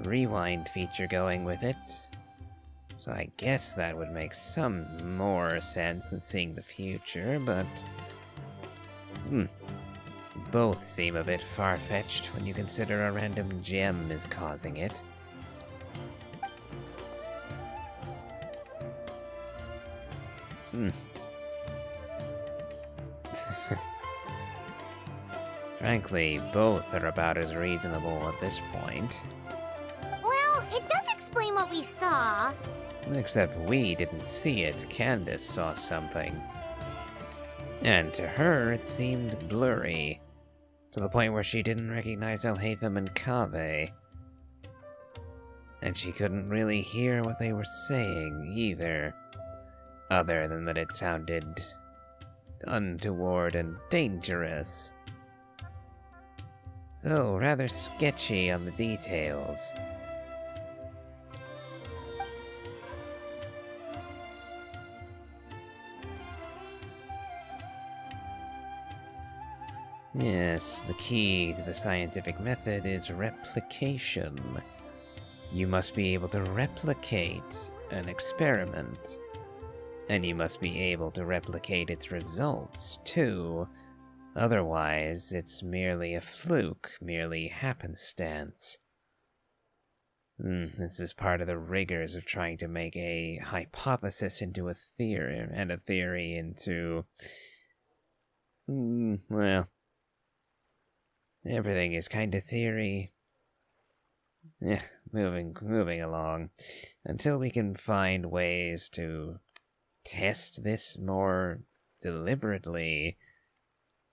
rewind feature going with it. So I guess that would make some more sense than seeing the future, but... both seem a bit far-fetched when you consider a random gem is causing it. Frankly, both are about as reasonable at this point. Well, it does explain what we saw. Except we didn't see it, Candice saw something. And to her, it seemed blurry, to the point where she didn't recognize Alhaitham and Kaveh. And she couldn't really hear what they were saying, either, other than that it sounded untoward and dangerous. So, rather sketchy on the details. Yes, the key to the scientific method is replication. You must be able to replicate an experiment. And you must be able to replicate its results, too. Otherwise, it's merely a fluke, merely happenstance. This is part of the rigors of trying to make a hypothesis into a theory, and a theory into... well... everything is kind of theory. Moving along. Until we can find ways to test this more deliberately,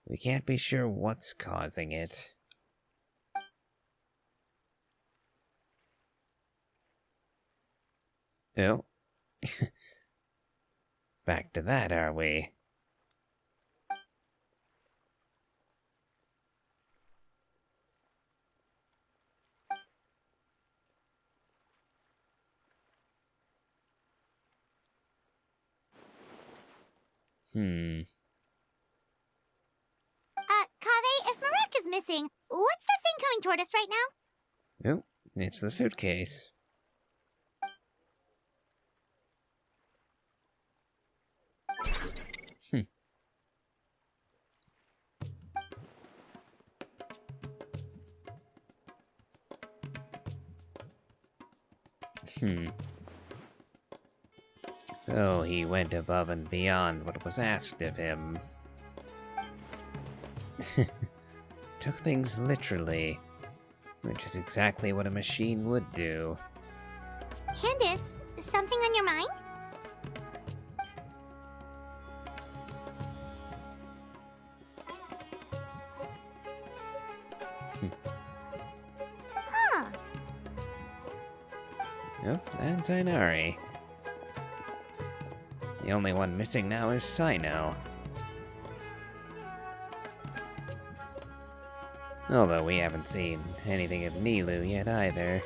we can't be sure what's causing it. Oh. Back to that, are we? Kaveh, if Marek is missing, what's the thing coming toward us right now? Oh, it's the suitcase. So he went above and beyond what was asked of him. took things literally, which is exactly what a machine would do. Candice, something on your mind? Huh. Yep, and Tainari. The only one missing now is Sino. Although we haven't seen anything of Nilu yet either.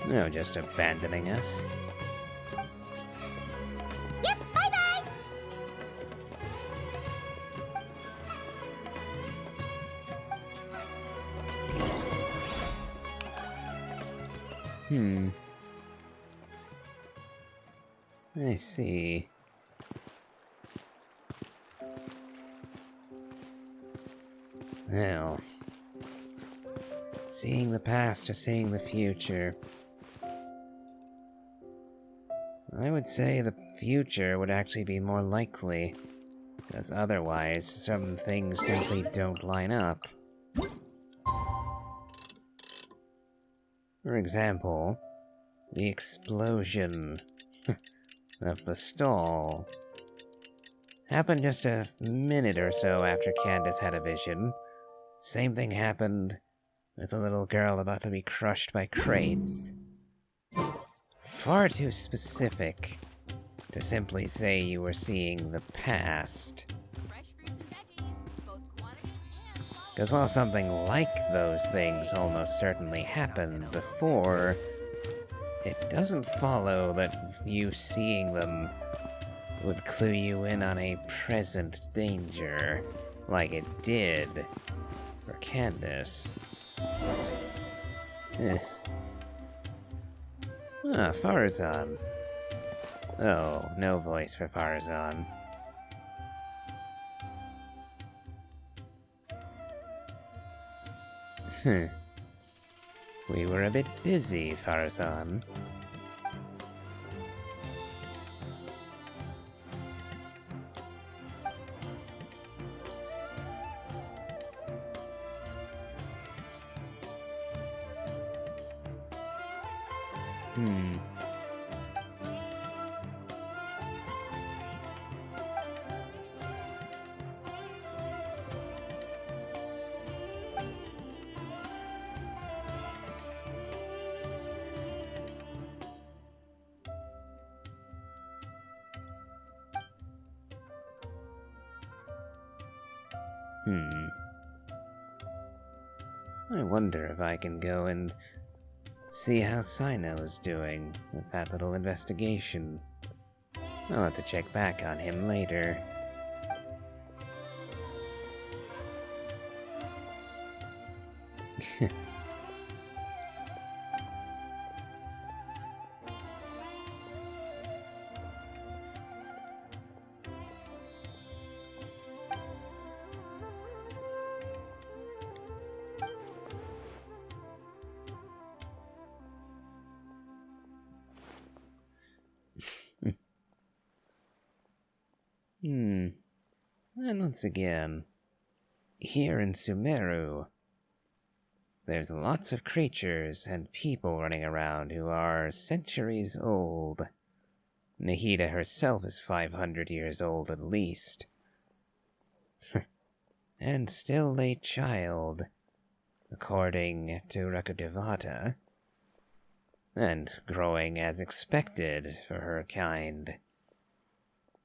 No, just abandoning us. Yep, bye-bye! I see. Well, seeing the past or seeing the future. I would say the future would actually be more likely, because otherwise some things simply don't line up. For example, the explosion of the stall happened just a minute or so after Candice had a vision. Same thing happened with a little girl about to be crushed by crates. Far too specific to simply say you were seeing the past. Because while something like those things almost certainly happened before, it doesn't follow that you seeing them would clue you in on a present danger, like it did for Candice. Farazan. Oh, no voice for Farazan. We were a bit busy, Farazan. I wonder if I can go and see how Sino is doing with that little investigation. I'll have to check back on him later. And once again, here in Sumeru, there's lots of creatures and people running around who are centuries old. Nahida herself is 500 years old at least. And still a child, according to Rakudevata, and growing as expected for her kind.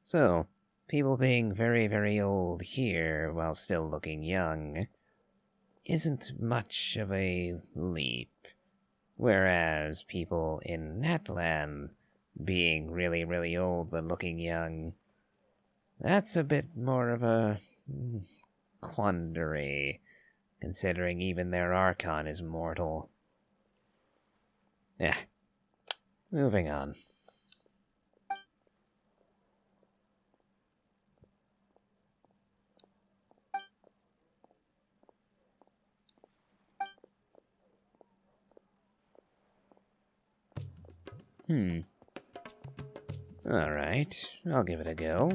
So, people being very, very old here while still looking young isn't much of a leap. Whereas people in Natlan being really, really old but looking young, that's a bit more of a quandary, considering even their Archon is mortal. Yeah, moving on. Alright, I'll give it a go.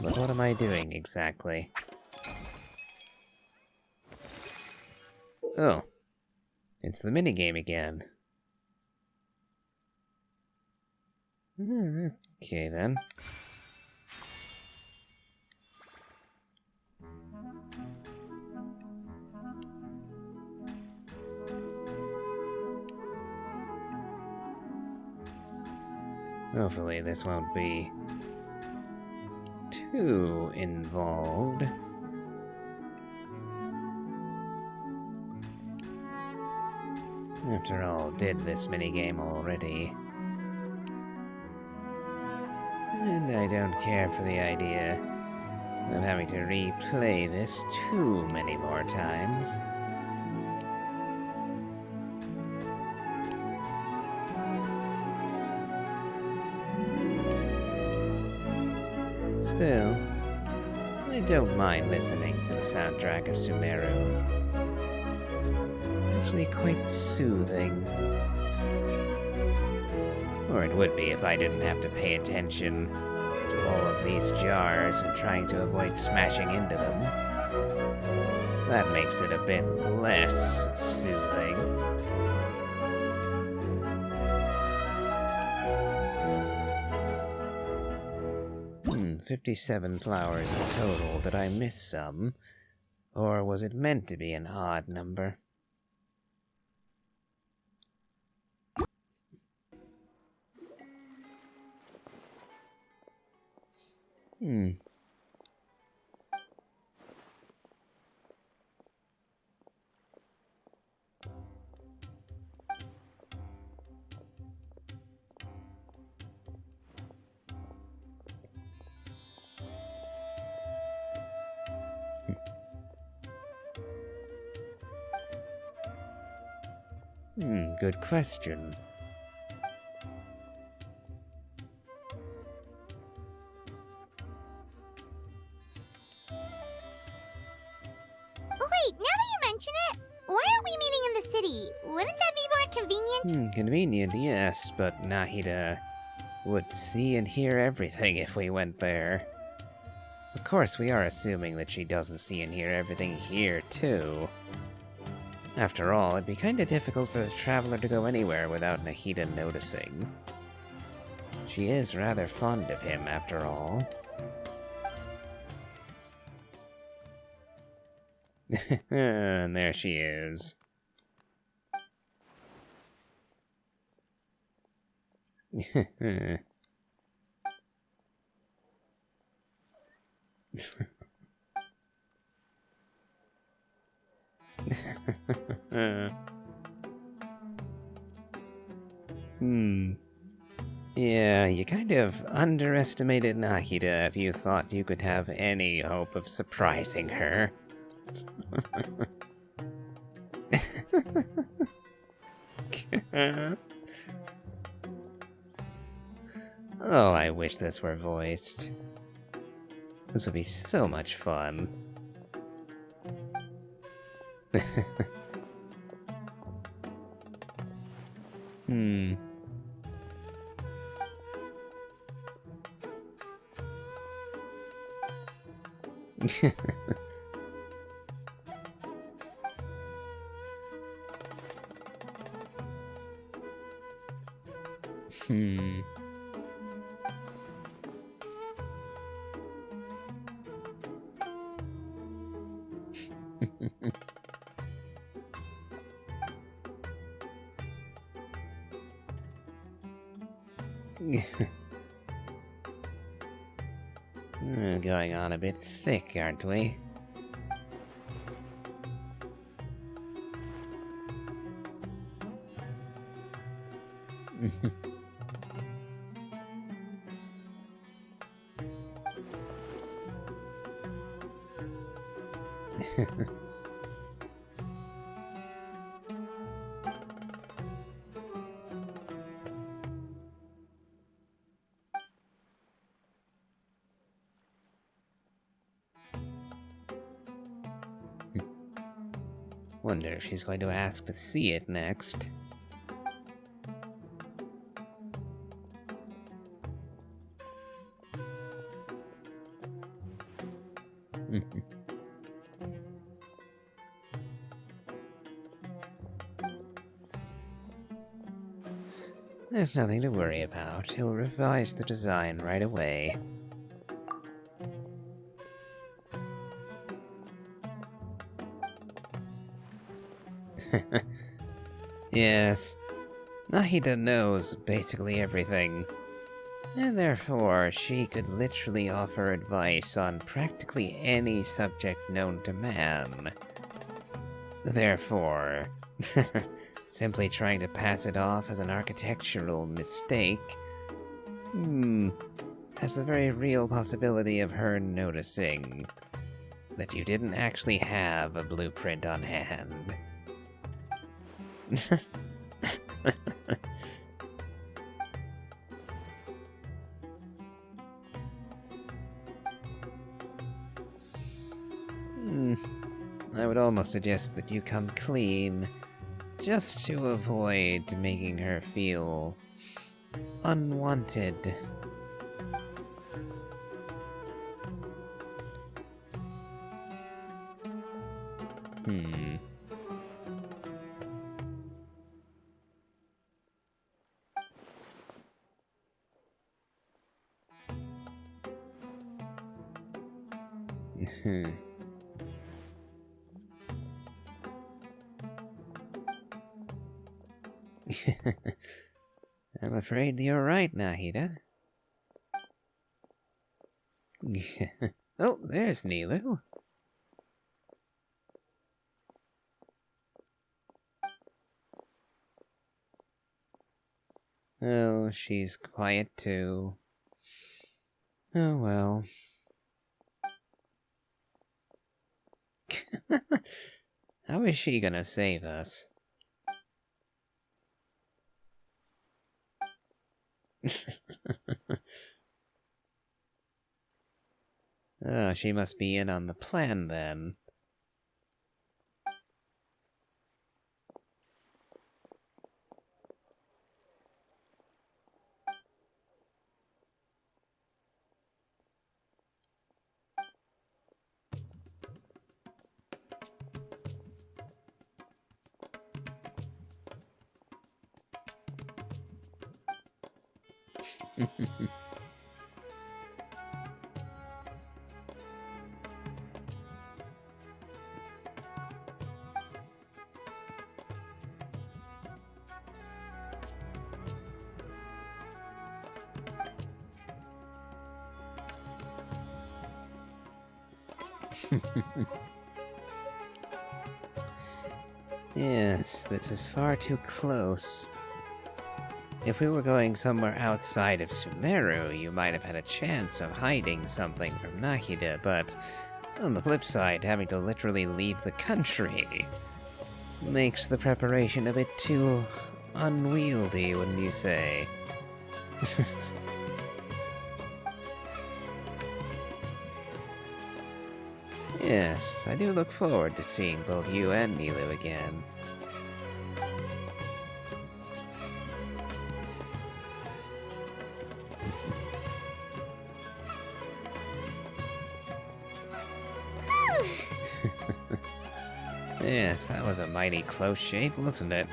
But what am I doing exactly? Oh. It's the minigame again. Okay then. Hopefully this won't be too involved. After all, did this minigame already. And I don't care for the idea of having to replay this too many more times. Still, I don't mind listening to the soundtrack of Sumeru. Actually quite soothing. Or it would be if I didn't have to pay attention to all of these jars and trying to avoid smashing into them. That makes it a bit less soothing. 57 flowers in total. Did I miss some? Or was it meant to be an odd number? Good question. Wait, now that you mention it, why aren't we meeting in the city? Wouldn't that be more convenient? Convenient, yes, but Nahida would see and hear everything if we went there. Of course, we are assuming that she doesn't see and hear everything here, too. After all, it'd be kinda difficult for the traveler to go anywhere without Nahida noticing. She is rather fond of him, after all. And there she is. Yeah, you kind of underestimated Nahida if you thought you could have any hope of surprising her. Oh, I wish this were voiced. This would be so much fun. We're going on a bit thick, aren't we? Wonder if she's going to ask to see it next. There's nothing to worry about. He'll revise the design right away. Yes, Nahida knows basically everything, and therefore she could literally offer advice on practically any subject known to man. Therefore, simply trying to pass it off as an architectural mistake, has the very real possibility of her noticing that you didn't actually have a blueprint on hand. I would almost suggest that you come clean, just to avoid making her feel unwanted. I'm afraid you're right, Nahida. Oh, there's Nilu. Oh, she's quiet too. Oh well. How is she gonna save us? Oh, she must be in on the plan then. Yes, this is far too close. If we were going somewhere outside of Sumeru, you might have had a chance of hiding something from Nahida, but on the flip side, having to literally leave the country makes the preparation a bit too unwieldy, wouldn't you say? Yes, I do look forward to seeing both you and Nilu again. Yes, that was a mighty close shave, wasn't it?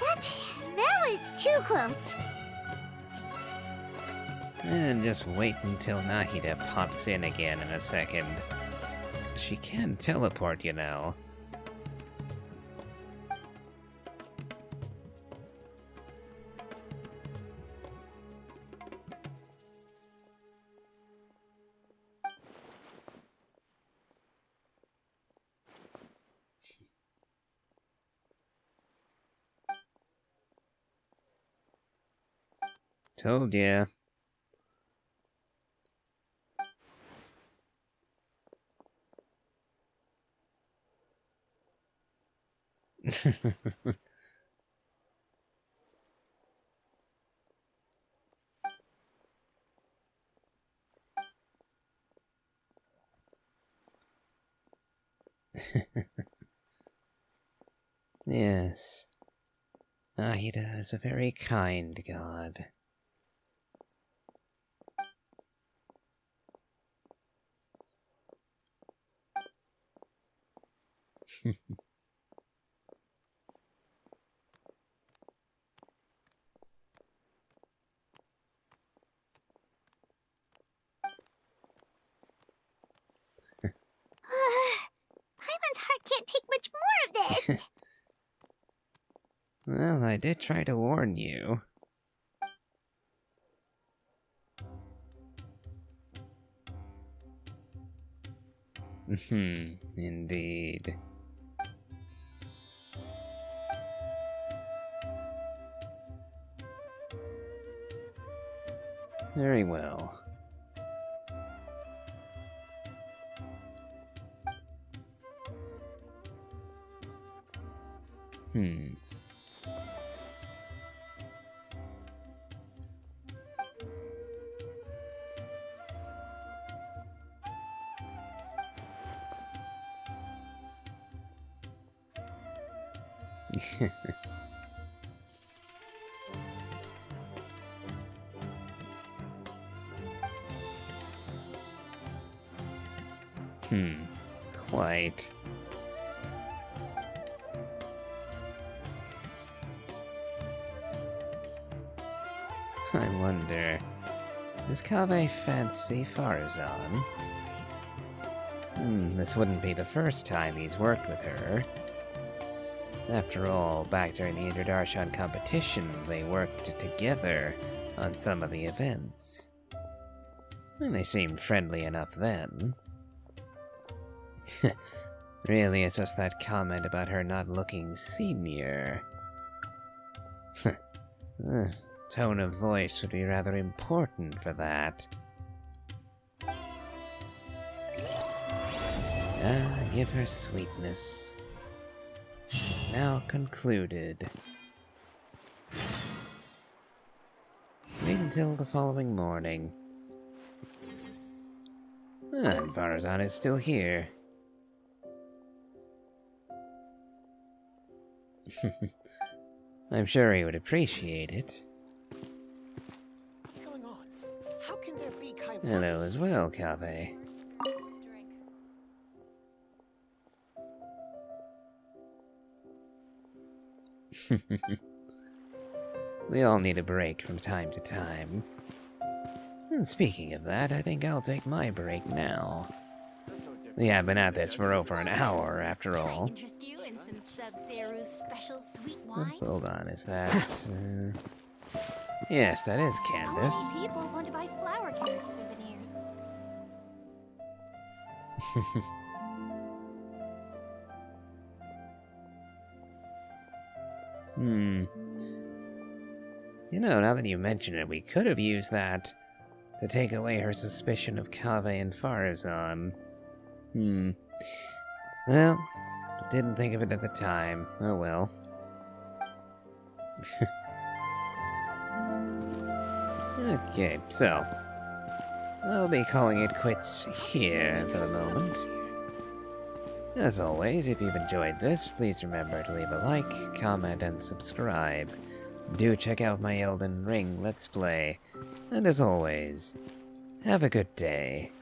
That was too close. And just wait until Nahida pops in again in a second. She can teleport, you know. Told ya. Yes. Nahida is a very kind god. Paimon's heart can't take much more of this. Well, I did try to warn you. Indeed. Very well. Quite. I wonder, does Kaveh fancy Farazan? This wouldn't be the first time he's worked with her. After all, back during the Interdarshan competition, they worked together on some of the events. And they seemed friendly enough then. Really, it's just that comment about her not looking senior. Tone of voice would be rather important for that. Give her sweetness. It's now concluded. Wait until the following morning. And Farazan is still here. I'm sure he would appreciate it. What's going on? How can there be Kai? Hello as well, Kaveh. We all need a break from time to time. And speaking of that, I think I'll take my break now. We have been at this for over an hour, after all. Interest you in some Sub-Zero's special sweet wine? Hold on, is that... Yes, that is Candice. How many people want to buy flower carrot souvenirs? You know, now that you mention it, we could have used that to take away her suspicion of Kaveh and Farazan. Well, didn't think of it at the time. Oh well. Okay, so I'll be calling it quits here for the moment. As always, if you've enjoyed this, please remember to leave a like, comment, and subscribe. Do check out my Elden Ring Let's Play. And as always, have a good day.